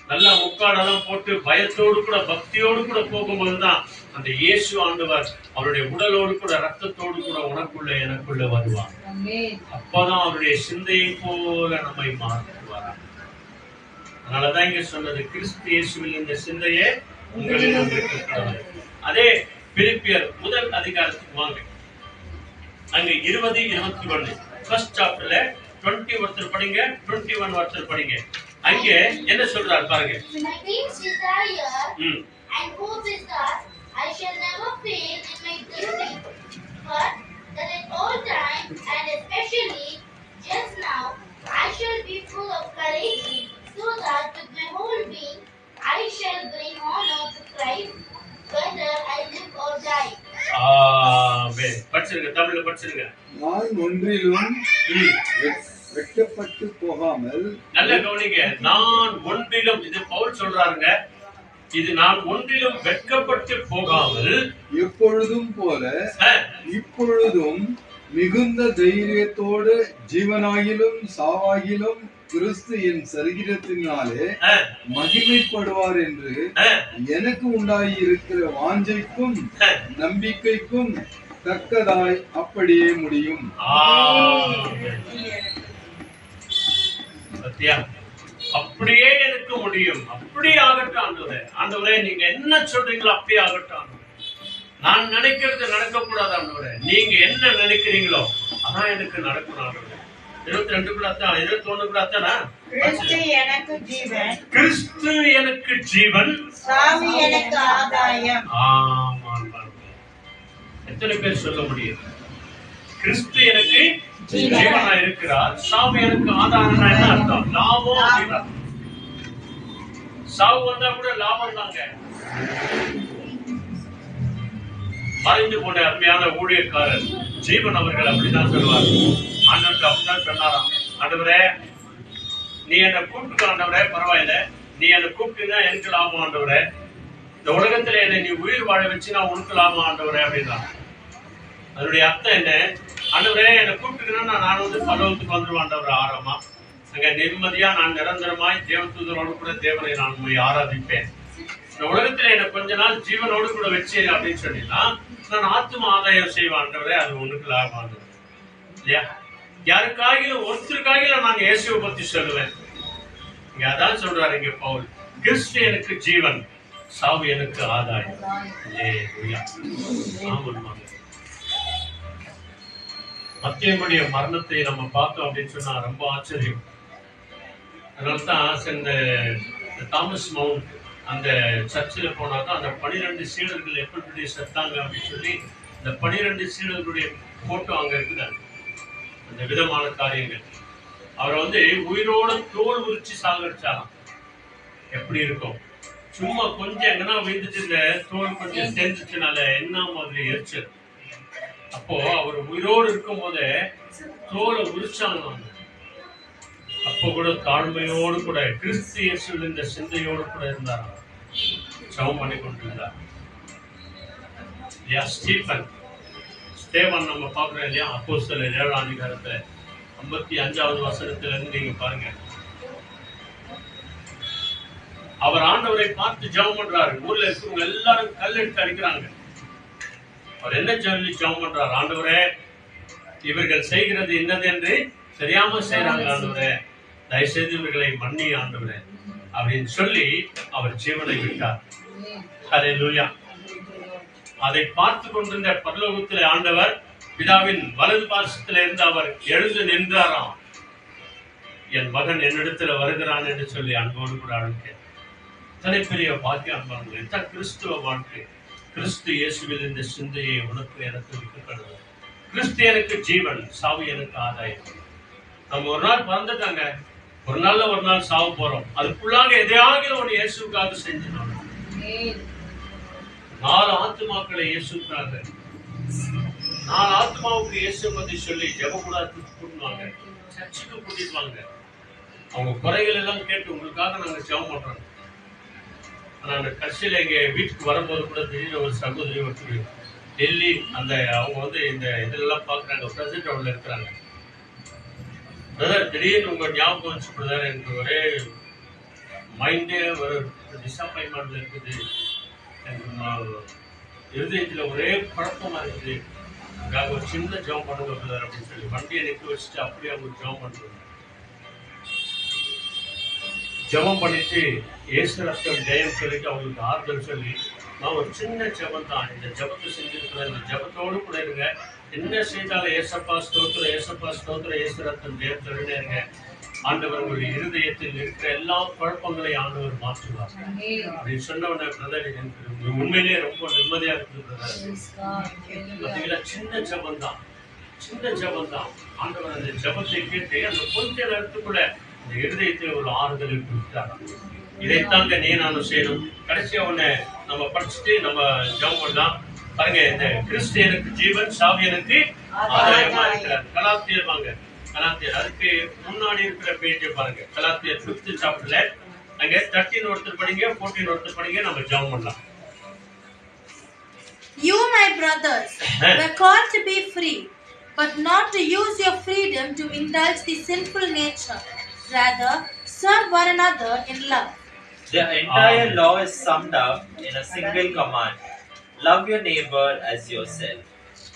நல்லா முக்காடெல்லாம் போட்டு பயத்தோடு கூட பக்தியோடு கூட போகும்போதுதான் அந்த இயேசு ஆண்டவர் அவருடைய உடலோடு கூட ரத்தத்தோடு கூட உனக்குள்ள எனக்குள்ள வருவார். அப்பதான் அவருடைய சிந்தையை போல நம்மை மாற்றுவார். அதனாலதான் இங்க சொன்னது, கிறிஸ்து இயேசுவில் இந்த சிந்தையே உங்களில் இருக்கிறது. அதே பிலிப்பியர் 1 அதிகாரத்துக்கு வாங்க. அங்க 20-21 ஃபர்ஸ்ட் சாப்டர்ல 20 ஒருத்தர் படிங்க, 21 ஒருத்தர் படிங்க. அங்கே என்ன சொல்றாரு பாருங்க. My king's desire and hope is that I shall never fail in my duty, but that at all times and especially just now I shall be full of courage, so that with my whole being I shall bring honor to Christ, whether I live or die. ஆமென். படிச்சிருங்க, தமிழ்ல படிச்சிருங்க. நான் ஒன்றிலும் வெட்கப்பட்டு போகாமல். நல்ல கவனிங்க. நான் ஒன்றிலும், இது பவுல் சொல்றாருங்க, இது நான் ஒன்றிலும் வெட்கப்பட்டு போகாமல் எப்பொழுதும் போல இப்பொழுதும் மிகுந்த தைரியத்தோடு ஜீவனாகிலும் சாவாகிலும் கிறிஸ்து என் சரீரத்தினாலே மகிமைப்படுவார் என்று எனக்கு உண்டாகி இருக்கிற வாஞ்சைக்கும் நம்பிக்கைக்கும் தக்கதாய் அப்படியே முடியும். சத்தியா அப்படியே எனக்கு முடியும், அப்படியே ஆகட்டும் ஆண்டவரே. ஆண்டவரே நீங்க என்ன சொல்றீங்களோ அப்படியே ஆகட்டும் ஆண்டவரே. நான் நினைக்கிறது நடக்க கூடாது ஆண்டவரே. நீங்க என்ன நினைக்கிறீங்களோ அதான் எனக்கு நடக்கணும் ஆண்டவரே. 22 அதான் 21 அதானா? கிறிஸ்து எனக்கு ஜீவன், கிறிஸ்து எனக்கு ஜீவன், சாவு எனக்கு ஆதாயம். ஆமா. எத்தனை பேர் சொல்ல முடியும்? கிறிஸ்து எனக்கு ஜீவனா இருக்கிறார், சாவு எனக்கு ஆதாரம்னா என்ன அர்த்தம்? லாபம் அப்படின்னா. சாவு வந்தா கூட லாபம் தாங்க. மறைந்து போன அருமையான ஊழியக்காரர் ஜீவன் அவர்கள் அப்படிதான் சொல்லுவார். ஆண்டவருக்கு அப்படிதான் சொன்னாராம், ஆண்டவரே நீ என்னை கூப்பிட்டு ஆண்டவரே, பரவாயில்ல, நீ என்னை கூப்பிட்டுனா எனக்கு லாபம் ஆண்டவரே. இந்த உலகத்துல என்னை நீ உயிர் வாழ வச்சு நான் உனக்கு லாபம் ஆண்டவரே அப்படின்னா. அதனுடைய அர்த்தம் என்ன? ஆண்டவரே என்னை கூப்பிட்டுக்கணும்னா நான் வந்து பரலோகத்துக்கு வந்துருவேன் ஆண்டவரே. ஆரம்பமா அங்க நிம்மதியா நான் நிரந்தரமாய் தேவதூதரோடு கூட தேவனை நான் போய் ஆராதிப்பேன். இந்த உலகத்துல என்ன கொஞ்ச நாள் ஜீவனோடு கூட வச்சு அப்படின்னு சொன்னீங்கன்னா நான் ஆத்ம ஆதாயம் செய்வேன் ஆண்டவரே. அது உனக்கு லாபம் ஆண்டவரே இல்லையா? யாருக்காகிலும் ஒருத்தருக்காகிலும் நான் இயேசுவை பத்தி சொல்லுவேன். இங்க அதான் சொல்றாரு இங்க பவுல், கிறிஸ்து எனக்கு ஜீவன், சாவு எனக்கு ஆதாயம். மத்தேயுடைய மரணத்தை நம்ம பார்த்தோம் அப்படின்னு சொன்னா ரொம்ப ஆச்சரியம். அதனால்தான் இந்த தாமஸ் மவுண்ட் அந்த சர்ச்சில் போனாதான் அந்த 12 சீடர்கள் எப்படி செத்தாங்க அப்படின்னு சொல்லி இந்த 12 சீடர்களுடைய போட்டோ அங்க இருக்குதாங்க. அந்த விதமான காரியங்கள் அவரை வந்து உயிரோட தோல் உரிச்சு சாகடிச்சாராம். எப்படி இருக்கும்? சும்மா கொஞ்சம் எங்கன்னா விழுந்துட்டு இந்த தோல் கொஞ்சம் சேர்ந்துச்சுனால என்ன மாதிரி எரிச்சல். அப்போ அவர் உயிரோடு இருக்கும் போதே தோலை உரிச்சாங்க. அப்போ கூட தாழ்மையோடு கூட கிறிஸ்து இயேசுவில் இந்த சிந்தையோடு கூட இருந்தாராம். ஜெபம் பண்ணி கொண்டிருந்தார். ஸ்தேவான் நம்ம பார்க்கிறோம் இல்லையா? அப்போஸ்தலர் 7ஆம் அதிகாரத்துல 55வது வசனத்துல இருந்து நீங்க பாருங்க. அவர் ஆண்டவரை பார்த்து ஜெபம் பண்றாரு. ஊர்ல இருக்கிறவங்க எல்லாரும் கல் எடுத்து அடிக்கிறாங்க. அவர் என்ன சொல்லி ஜெபம் பண்றாரு? ஆண்டவரே இவர்கள் செய்கிறது என்னது என்று தெரியாம செய்யறாங்க ஆண்டவரே, தயவுசெய்து இவர்களை மன்னி ஆண்டவரே அப்படின்னு சொல்லி அவர் ஜீவனை விட்டார். ஹல்லேலூயா. அதை பார்த்து கொண்டிருந்த பரலோகத்திலே ஆண்டவர் பிதாவின் வலது பாசத்துல இருந்து அவர் எழுந்து நின்றாராம். என் மகன் என்னிடத்துல வருகிறான் என்று சொல்லி அன்போடு கூட அழைக்க தனி பெரிய பாக்கியம் அன்பார்கள். இதுதான் கிறிஸ்துவ வாழ்க்கை. கிறிஸ்து இயேசுவில் இந்த சிந்தையை உனக்கு எனக்கு விட்டுக்கணும். கிறிஸ்து எனக்கு ஜீவன், சாவு எனக்கு ஆதாயம். நம்ம ஒரு நாள் பிறந்துட்டாங்க, ஒரு நாள் சாவு போறோம். அதுக்குள்ளாக எதையாக ஒரு இயேசுக்காக செஞ்சிடணும். 4 ஆத்துமாக்களை இயேசுக்காக, 4 ஆத்மாவுக்கு இயேசு பத்தி சொல்லி ஜெபக்கூடாது கூட்டுவாங்க, சர்ச்சுக்கு கூட்டிட்டு வாங்க. அவங்க குறைகள் எல்லாம் கேட்டு உங்களுக்காக நாங்க ஜெபம் பண்றோம். ஆனா கடைசியில எங்க வீட்டுக்கு வரும்போது கூட திடீர்னு ஒரு சகோதரி ஒருத்தர் டெல்லி அந்த அவங்க வந்து இந்த இதெல்லாம் பாக்குறாங்க, பிரசிடென்ட் அவர்ல இருக்கிறாங்க. பிரதர் திடீர்னு உங்க ஞாபகம் வச்சு பிரதர், எனக்கு ஒரே மைண்டே ஒரு டிசப்பாயின்மெண்ட் இருக்குது, எனக்கு இருதயத்துல ஒரே குழப்பமா இருக்குது, அங்கே ஒரு சின்ன ஜெபம் பண்ணுங்க பிரதர் அப்படின்னு சொல்லி வண்டியை நிற்க வச்சுட்டு அப்படியே அவங்க ஜெபம் பண்ணுவாங்க. ஜெபம் பண்ணிட்டு இயேசு ரத்தம் ஜெயம் சொல்லிட்டு அவங்களுக்கு ஆறுதல் சொல்லி, நான் ஒரு சின்ன ஜெபம் தான், இந்த ஜெபத்தை செஞ்சிருக்கிறேன், இந்த ஜெபத்தோடு கூட இருங்க, என்ன செய்தாலும் ஏசப்பா ஸ்தோத்திரம், ஏசப்பா ஸ்தோத்திரம், இயேசு ரத்தம் ஜெயம் சொல்லிட்டே இருங்க. ஆண்டவர் உங்களுடைய இருதயத்தில் இருக்கிற எல்லா குழப்பங்களையும் ஆண்டவர் மாற்றுவார் அப்படின்னு சொன்ன உடனே பிரதர் எனக்கு உண்மையிலேயே ரொம்ப நிம்மதியா இருக்குது பிரதர். சின்ன ஜெபம் தான், சின்ன ஜெபம் தான். ஆண்டவர் அந்த ஜெபத்தை கேட்டு அந்த கொஞ்ச நேரத்துக்குள்ள இந்த இருதயத்தில் ஒரு ஆறுதலை கொடுத்தார். இதைத்தாங்க நீ நானும் செய்யணும். கடைசியா ஒண்ணு நம்ம படிச்சுட்டு நம்ம ஜெபம் பண்ணலாம். பாருங்க, இந்த கிறிஸ்து எனக்கு ஜீவன், சாவி எனக்கு ஆதாயமா இருக்கிறார். கலாத்தியர் வாங்க, கலாத்தியர் அதுக்கு முன்னாடி இருக்கிற பேஜை பாருங்க. கலாத்தியர் 5th சாப்டர்ல அங்க 13 ஒருத்தர் படிங்க, 14 ஒருத்தர் படிங்க, நம்ம ஜெபம் பண்ணலாம். You, my brothers, were called to be free, but not to use your freedom to indulge the sinful nature. Rather, serve one another in love. The entire law is summed up in a single command: love your neighbor as yourself.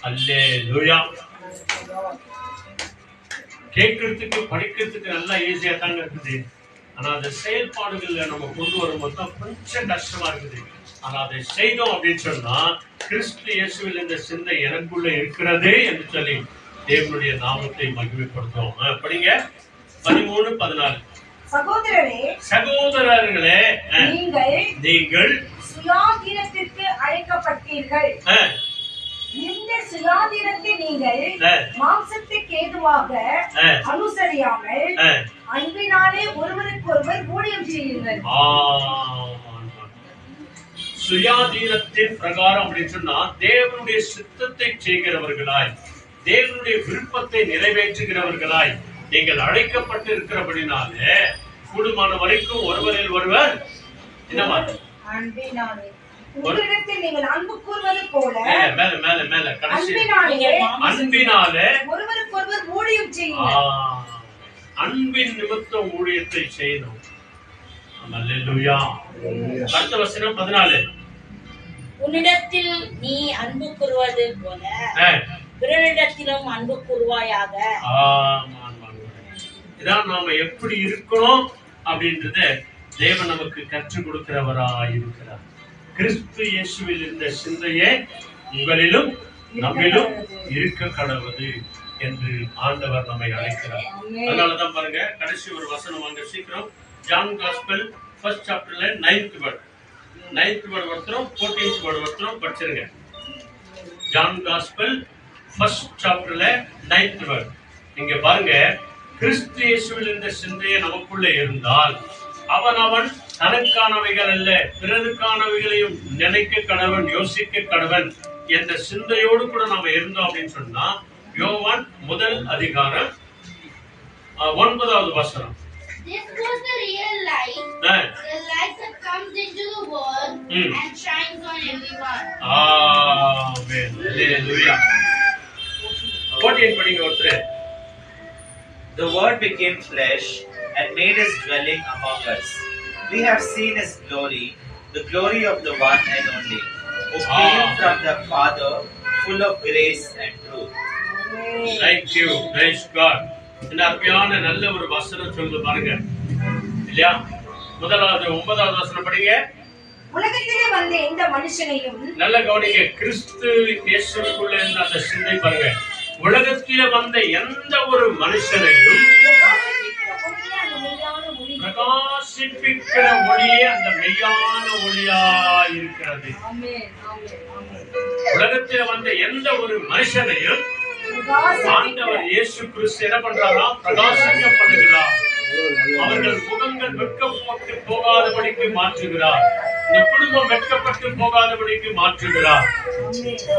Hallelujah. கேட்கறதுக்கு படிக்கிறதுக்கு நல்லா ஈஸியா தாங்க இருக்குது. ஆனா அந்த செயல்பாடுகள்ல நம்ம கொண்டு வரும்போது தான் கொஞ்சம் கஷ்டமா இருக்குது. ஆனா அதை செய்தோம் அப்படின்னு சொன்னா கிறிஸ்து இயேசுவில் இந்த சிந்தை எனக்குள்ள இருக்கிறதே என்று சொல்லி தேவனுடைய நாமத்தை மகிமைப்படுத்தும். படிங்க 13-14. சகோதரர்களே, நீங்கள் சுயாதீனத்திற்கு அழைக்கப்பட்டீர்கள். இந்த சுயாதீனத்தை நீங்கள் மாம்சத்துக்கு ஏதுவாக அனுசரியாமல் அன்பினாலே ஒருவருக்கொருவர் ஊழியம் செய்யுங்கள். சுயாதீனத்தின் பிரகாரம் அப்படின்னு சொன்னா தேவனுடைய சித்தத்தை செய்கிறவர்களாய், தேவனுடைய விருப்பத்தை நிறைவேற்றுகிறவர்களாய் நீங்கள் அழைக்கப்பட்டு இருக்கிறபடினாலே கூடுமான வரைக்கும் ஒருவரில் ஒருவர் என்னமா உங்களிடத்தில் நீங்கள் அன்பு கூர்வது போல அன்பினாலே ஒருவருக்கொருவர் ஊழியம் செய்யுங்கள். அன்பின் நிமித்தம் ஊழியத்தை செய்யணும். அல்லேலூயா. அடுத்த வசனம் 14. உன்னிடத்தில் நீ அன்பு கூறுவது போல பிறரிடத்திலும் அன்பு கூறுவாயாக. இதான் நாம எப்படி இருக்கணும் அப்படின்றத தேவன் நமக்கு கற்றுக் கொடுக்கிறவராய் இருக்கிறார். கிறிஸ்து இயேசுவில் இருந்த சிந்தையே உங்களிலும் நம்மிலும் இருக்க கடவுது என்று ஆண்டவர் நம்மை அழைக்கிறார். அதனாலதான் பாருங்க கடைசி ஒரு வசனம் வாங்க சீக்கிரம். ஜான் காஸ்பல் ஃபர்ஸ்ட் சாப்டர்ல 9th வேர்ட் வருத்தரும் 14th வேர்ட் வருத்தரும் படிச்சிருங்க. ஜான் காஸ்பல் ஃபர்ஸ்ட் சாப்டர்ல 9th வேர்ட். நீங்க பாருங்க, கிறிஸ்து இயேசுவில் இருந்த சிந்தையே நமக்குள்ள இருந்தால் அவன் தனக்கானவைகள் அல்ல பிறருக்கானவைகளையும் நினைக்க கடவன், யோசிக்க கடவன் என்ற சிந்தையோடு கூட நாம இருந்தோம் அப்படின்னு சொன்னா யோவான் 1:9 வசனம். This was the real light, the light that comes into the world and shines on everyone. Amen. Hallelujah. 14 படிங்க ஒருத்தர். The word became flesh and made his dwelling among us. We have seen his glory, the glory of the one and only, who came from the Father, full of grace and truth. Thank you. Praise God. இந்த அருமையான நல்ல ஒரு வசனம் சொல்லுது பாருங்க இல்லையா? முதலாவது 9வது வசனம் படிங்க. உலகத்திலே வந்த எந்த மனுஷனையும் நல்ல கவனிங்க. கிறிஸ்து இயேசுவுக்குள்ள இருந்த அந்த சிந்தை பாருங்க. உலகத்திலே வந்த எந்த ஒரு மனுஷனையும் பிரகாசிப்பிக்கிற ஒளியே அந்த மெய்யான ஒளியா இருக்கிறது. உலகத்திலே வந்த எந்த ஒரு மனுஷனையும் ஆண்டவர் இயேசு கிறிஸ்து என்ன பண்றாரா? பிரகாசிக்க பண்ணுகிறார். அவர்கள் முகங்கள் வெட்கப்பட்டு போகாதபடிக்கு மாற்றுகிறார். இந்த குடும்பம் வெட்கப்பட்டு போகாதபடிக்கு மாற்றுகிறார்.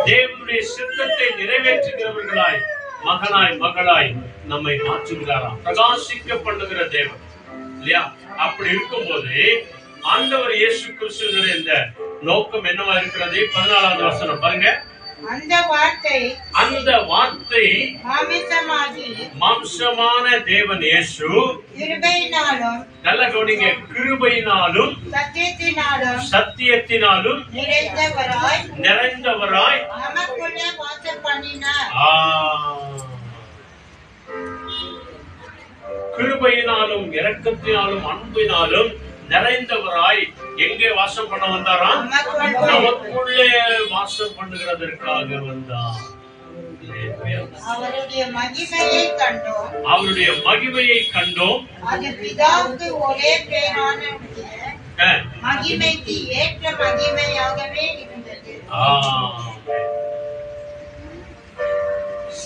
தேவனுடைய சித்தத்தை நிறைவேற்றுகிறவர்களாய், மகனாய் மகளாய் நம்மை மாற்றுகிறாராம். பிரகாசிக்க பண்ணுகிற தேவன் இல்லையா? அப்படி இருக்கும்போது ஆண்டவர் இயேசு கிறிஸ்துவினுடைய இந்த நோக்கம் என்னவா இருக்கிறது? 14வது வசனம் பாருங்க. அந்த வார்த்தை மாம்சமான தேவன் இயேசு கிருபையினாலும், நல்ல கவனிங்க, கிருபையினாலும் சத்தியத்தினாலும் நிறைந்தவராய் நமக்குள்ளே வாசம் பண்ணினார். கிருபையினாலும் இரக்கத்தினாலும் அன்பினாலும் நிறைந்தவராய் எங்கே வாசம் பண்ண வந்தாராம்? நமக்குள்ளே வாசம் பண்ணுகிறதற்காக வந்தார். அவருடைய மகிமையை கண்டோம். அது பிதாவுக்கு ஒரே பேரான மகிமைக்கு ஏற்ற மகிமையாகவே இருந்தது.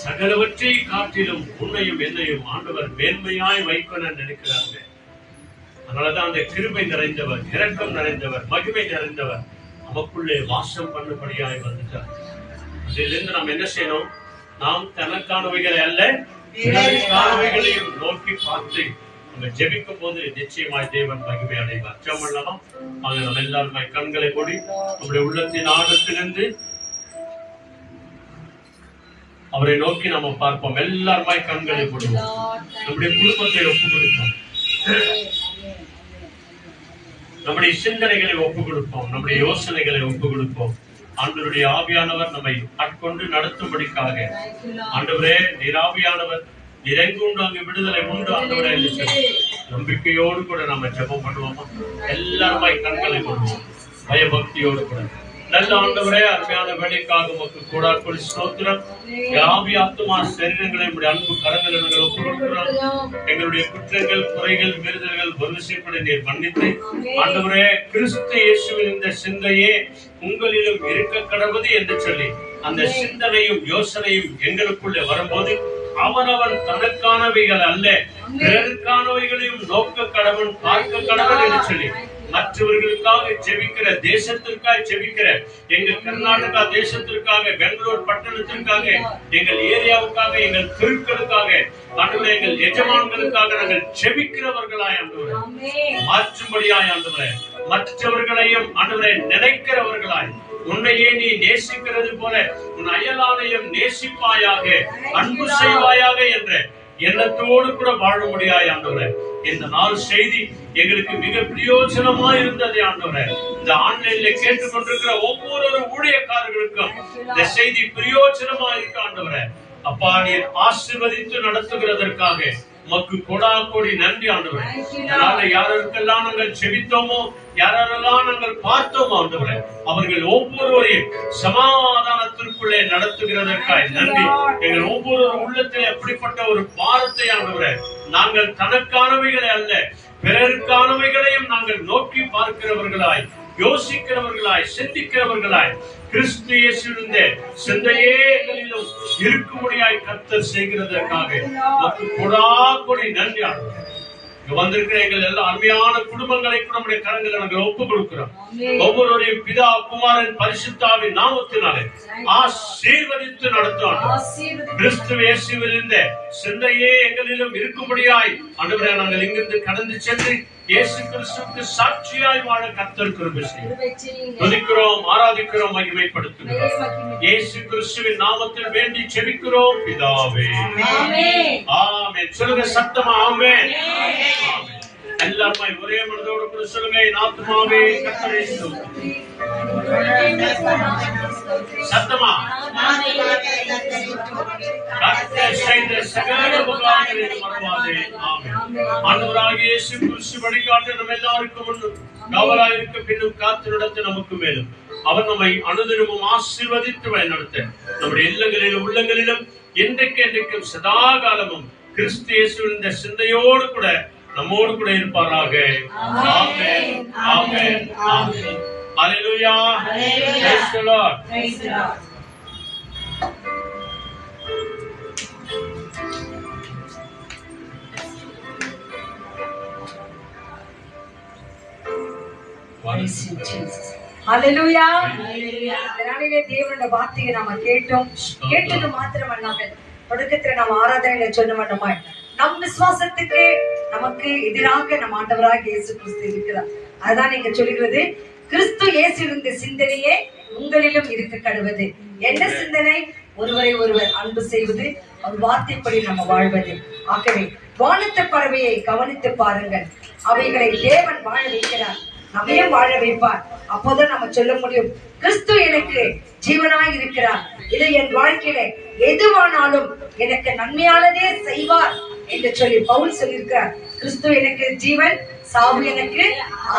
சகலவற்றை காட்டிலும் உன்னையும் என்னையும் ஆண்டவர் மேன்மையாய் வைக்கணும்னு நினைக்கிறாங்க. அதனாலதான் அந்த கிருபை நிறைந்தவர், இரக்கம் நிறைந்தவர், மகிமை நிறைந்தவர் நமக்குள்ளே வாசம் பண்ணும்படியாய் வந்துட்டார். அதிலிருந்து நாம் என்ன செய்யணும்? நாம் தனக்கானவைகளை அல்ல பிறருக்கானவைகளையும் நோக்கி பார்த்து நம்ம ஜெபிக்கும் போது நிச்சயமாய் தேவன் மகிமை அடைவார். ஜெபம் பண்ணலாம். நம்ம எல்லாருமே கண்களை மூடி நம்முடைய உள்ளத்தின் ஆழத்திலிருந்து அவரை நோக்கி நம்ம பார்ப்போம். எல்லாருமே கண்களை போடுவோம். நம்முடைய குடும்பத்தை ஒப்புக் கொடுப்போம். நம்முடைய சிந்தனைகளை ஒப்புக் கொடுப்போம். நம்முடைய யோசனைகளை ஒப்புக் கொடுப்போம். ஆண்டவருடைய ஆவியானவர் நம்மை ஆட்கொண்டு நடத்தும்படிக்காக, ஆண்டவரே நீர் ஆவியானவர் நீர் எங்கு உண்டு அங்கு விடுதலை உண்டு ஆண்டவரே என்று சொல்லி நம்பிக்கையோடு கூட நம்ம ஜெபம் பண்ணுவோமா? எல்லாருமாய் கண்களை மூடுவோம் பயபக்தியோடு கூட. நல்ல ஆண்டவரே, அருமையான வேலைக்காக உமக்கு கூடாக்குள் ஸ்தோத்திரம். ஆவி ஆத்துமா சரீரங்களை உடைய அன்பு கரங்களை நாங்கள் ஒப்புக் கொடுக்கிறோம். எங்களுடைய குற்றங்கள் குறைகள் மீறுதல்கள் ஒரு விஷயப்படி நீர் மன்னித்து ஆண்டவரே, கிறிஸ்து இயேசுவின் இந்த சிந்தையே உங்களிலும் இருக்க கடவுது என்று சொல்லி அந்த சிந்தனையும் யோசனையும் எங்களுக்குள்ளே வரும்போது அவனவன் தனக்கானவைகள் அல்ல பிறருக்கானவைகளையும் நோக்க கடவுள் பார்க்க கடவுள் என்று சொல்லி மற்றவர்களுக்காக ஜெபிக்கிற, தேசத்திற்காக ஜெபிக்கிற, எங்கள் கர்நாடகா தேசத்திற்காக, பெங்களூர் பட்டணத்திற்காக, எங்கள் ஏரியாவுக்காக, எங்கள் தெருக்களுக்காக, ஆண்டவரே எங்கள் எஜமான்களுக்காக நாங்கள் ஜெபிக்கிறவர்களாய் ஆண்டவரே மாற்றும்படியாய் ஆண்டவரே மற்றவர்களையும் ஆண்டவரே நினைக்கிறவர்களாய் உன்னையே நீ நேசிக்கிறது போல உன் அயலானையும் நேசிப்பாயாக, அன்பு செய்வாயாக என்ற எண்ணத்தோடு கூட வாழ முடியாது ஆண்டவரே. இந்த நாள் செய்தி எங்களுக்கு மிக பிரயோஜனமா இருந்தது ஆண்டவரே. இந்த ஆன்லைன்ல கேட்டுக்கொண்டிருக்கிற ஒவ்வொரு ஊழியக்காரர்களுக்கும் இந்த செய்தி பிரயோஜனமா இருக்கு ஆண்டவரே. அப்பா நீர் ஆசீர்வதித்து நடத்துகிறதற்காக உமக்கு கொடா கோடி நன்றி ஆண்டவரே. அதனால யாருக்கெல்லாம் நாங்கள் செபித்தோமோ, யாரெல்லாம் நாங்கள் பார்த்தோமோ ஆண்டவரே, அவர்கள் ஒவ்வொருவரையும் சமாதானத்திற்குள்ளே நடத்துகிறதற்காக நன்றி. எங்கள் ஒவ்வொரு உள்ளத்தில் எப்படிப்பட்ட ஒரு பாரத்தை ஆண்டவரே, நாங்கள் தனக்கானவைகளை அல்ல பிறருக்கானவைகளையும் நாங்கள் நோக்கி பார்க்கிறவர்களாய், யோசிக்கிறவர்களாய், சிந்திக்கிறவர்களாய், கிறிஸ்து இயேசுவின் சிந்தையே எங்களிலும் இருக்கும்படியாய் கர்த்தர் செய்கிறதற்காக நமக்கு கொடாக்கொடி நன்றி ஆண்டவரே. இங்க வந்திருக்கிற எங்கள் எல்லா அருமையான குடும்பங்களை கூட நம்முடைய கரங்களை நாங்கள் ஒப்புக் கொடுக்கிறோம். ஒவ்வொருவரையும் பிதா குமாரன் பரிசுத்தாவின் நாமத்தினாலே ஆசீர்வதித்து நடத்தும் கிறிஸ்து இயேசுவில் இருந்த சிந்தையே எங்களிலும் இருக்கும்படியாய் ஆண்டவரே நாங்கள் இங்கிருந்து கடந்து சென்று இயேசு கிறிஸ்துவுக்கு சாட்சியாய் வாழ கர்த்தர் கிருபை செய்யும். துதிக்கிறோம், ஆராதிக்கிறோம், மகிமைப்படுத்துகிறோம். இயேசு கிறிஸ்துவின் நாமத்தில் வேண்டி செபிக்கிறோம் பிதாவே. ஆமென். சொல்லுங்க சத்தமா ஆமென். எல்லாருமே ஒரே மனதோடு கூட சொல்லுங்க, என் ஆத்துமாவே கர்த்தரை ஸ்தோத்திரி. சத்தமா கர்த்தர் செய்த சகல உபகாரங்களை மறவாதே. ஆமென். ஆண்டவராகிய இயேசு கிறிஸ்து வழிகாட்ட நம்ம எல்லாருக்கும் முன்னும் காவலாயிருக்க பின்னும் காத்து நடத்த நமக்கு மேலும் அவர் நம்மை அனுதினமும் ஆசீர்வதித்து வழிநடத்த நம்முடைய இல்லங்களிலும் உள்ளங்களிலும் என்றைக்கும் சதா காலமும் கிறிஸ்து இயேசுவின் இந்த சிந்தையோடு கூட நம்மோடு கூட இருப்பாராக. ஆமென். ஆமென். ஆமென். ஹல்லேலூயா. Praise the Lord. Praise the Lord. ஹல்லேலூயா. இதனாலே தேவனுடைய வார்த்தையை நாம கேட்டோம். கேட்டது மாத்திரமல்லாமல் தொடக்கத்துல நம்ம ஆராதனையில சொன்ன வண்ணமாய் நம் விசுவாசத்துக்கு நமக்கு எதிராக நம் ஆண்டவராக இயேசு கிறிஸ்து இருக்கிறார். அதுதான் நீங்க சொல்லுகிறது, கிறிஸ்து இயேசு இருந்த சிந்தனையே உங்களிலும் இருக்க கடவுது. என்ன சிந்தனை? ஒருவரை ஒருவர் அன்பு செய்வது, ஒரு வார்த்தைப்படி நம்ம வாழ்வது. ஆகவே வானத்து பறவையை கவனித்து பாருங்கள், அவைகளை தேவன் வாழ வைக்கிறார், நம்மையும் வாழ வைப்பார். அப்போதான் நம்ம சொல்ல முடியும், கிறிஸ்து எனக்கு ஜீவனாய் இருக்கிறார், இது என் வாழ்க்கையில எதுவானாலும் எனக்கு நன்மையானதே செய்வார் என்று சொல்லி பவுல் சொல்லியிருக்கிறார். கிறிஸ்து எனக்கு ஜீவன், சாவு எனக்கு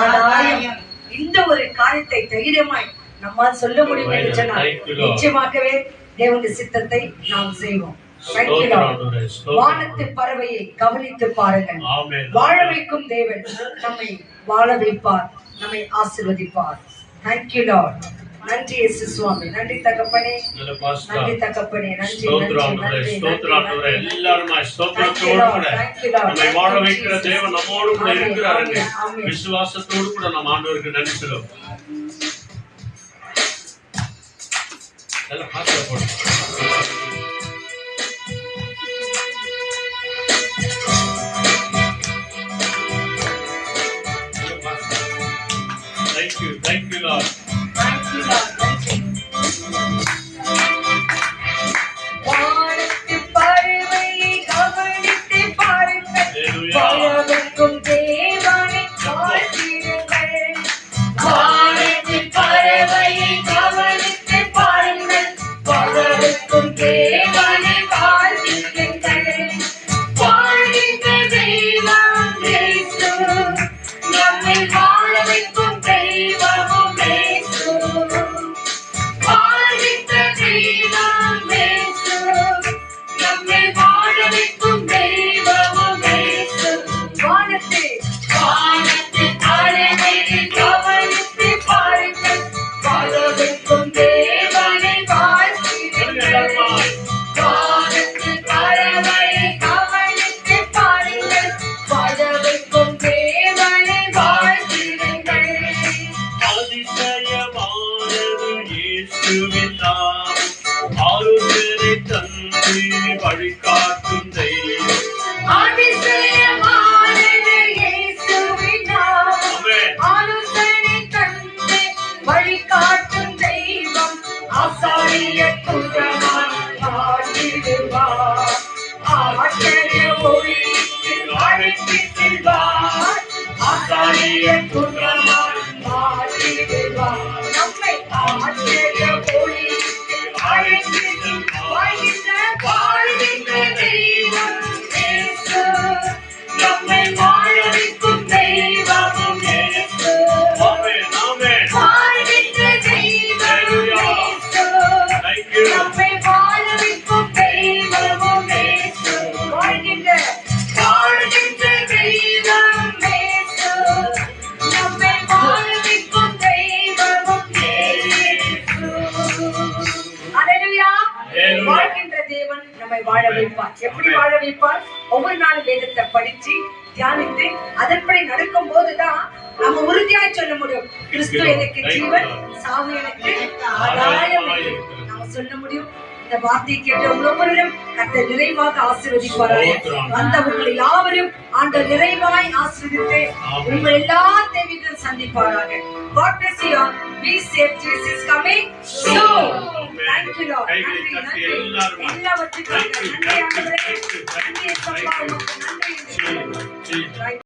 ஆதாயம். இந்த ஒரு காரியத்தை தைரியமாய் நம்மால் சொல்ல முடியும் என்று சொன்னால் நிச்சயமாகவே தேவனுடைய சித்தத்தை நாம் செய்வோம். வானத்து பறவையை கவனித்து பாருங்கள், வாழ வைக்கும் தேவன் நம்மை வாழ வைப்பார், நம்மை ஆசீர்வதிப்பார். Thank you Lord. நன்றி இயேசு சுவாமி. நன்றி தகப்பனே, நன்றி தகப்பனே, நன்றி நன்றி ஸ்தோத்திரம். எல்லாரும் ஸ்தோத்திரத்தோடு கூட நம்மை வாழ வைக்கிற தேவன் நம்மோடு கூட இருக்கிறாருங்க. விசுவாசத்தோடு கூட நம்ம ஆண்டவருக்கு நன்றி சொல்லுவோம். எல்லாம் பாத்து போடு. Thank you Lord. Thank you Lord. வானத்து பறவையை கவனித்து பாருங்கள், வாழவைக்கும் தேவனை வாழ்த்திடுங்கள். வானத்து பறவையை கவனித்து பாருங்கள், வாழவைக்கும் தேவனை வாழ்த்திடுங்கள். படிச்சு தியானித்து அதன்படி நடக்கும் போதுதான் நம்ம உறுதியாய் சொல்ல முடியும், கிறிஸ்து எனக்கு ஜீவன், சாவு எனக்கு ஆதாயம் என்று நாம சொல்ல முடியும். இந்த வார்த்தை கேட்ட ஒவ்வொருவரும் கர்த்தர் நிறைவாக ஆசீர்வதிப்பாராக. வந்தவர்கள் யாவரும் ஆண்டவர் நிறைவாய் ஆசீர்வதித்து உங்கள் எல்லா தேவைகளும் சந்திப்பாராக. God bless you all. Be safe. Jesus is coming soon. Thank you Lord. நன்றி எல்லாவற்றுக்கும் நன்றி ஆண்டவரே. நன்றி அப்பா, உமக்கு நன்றி.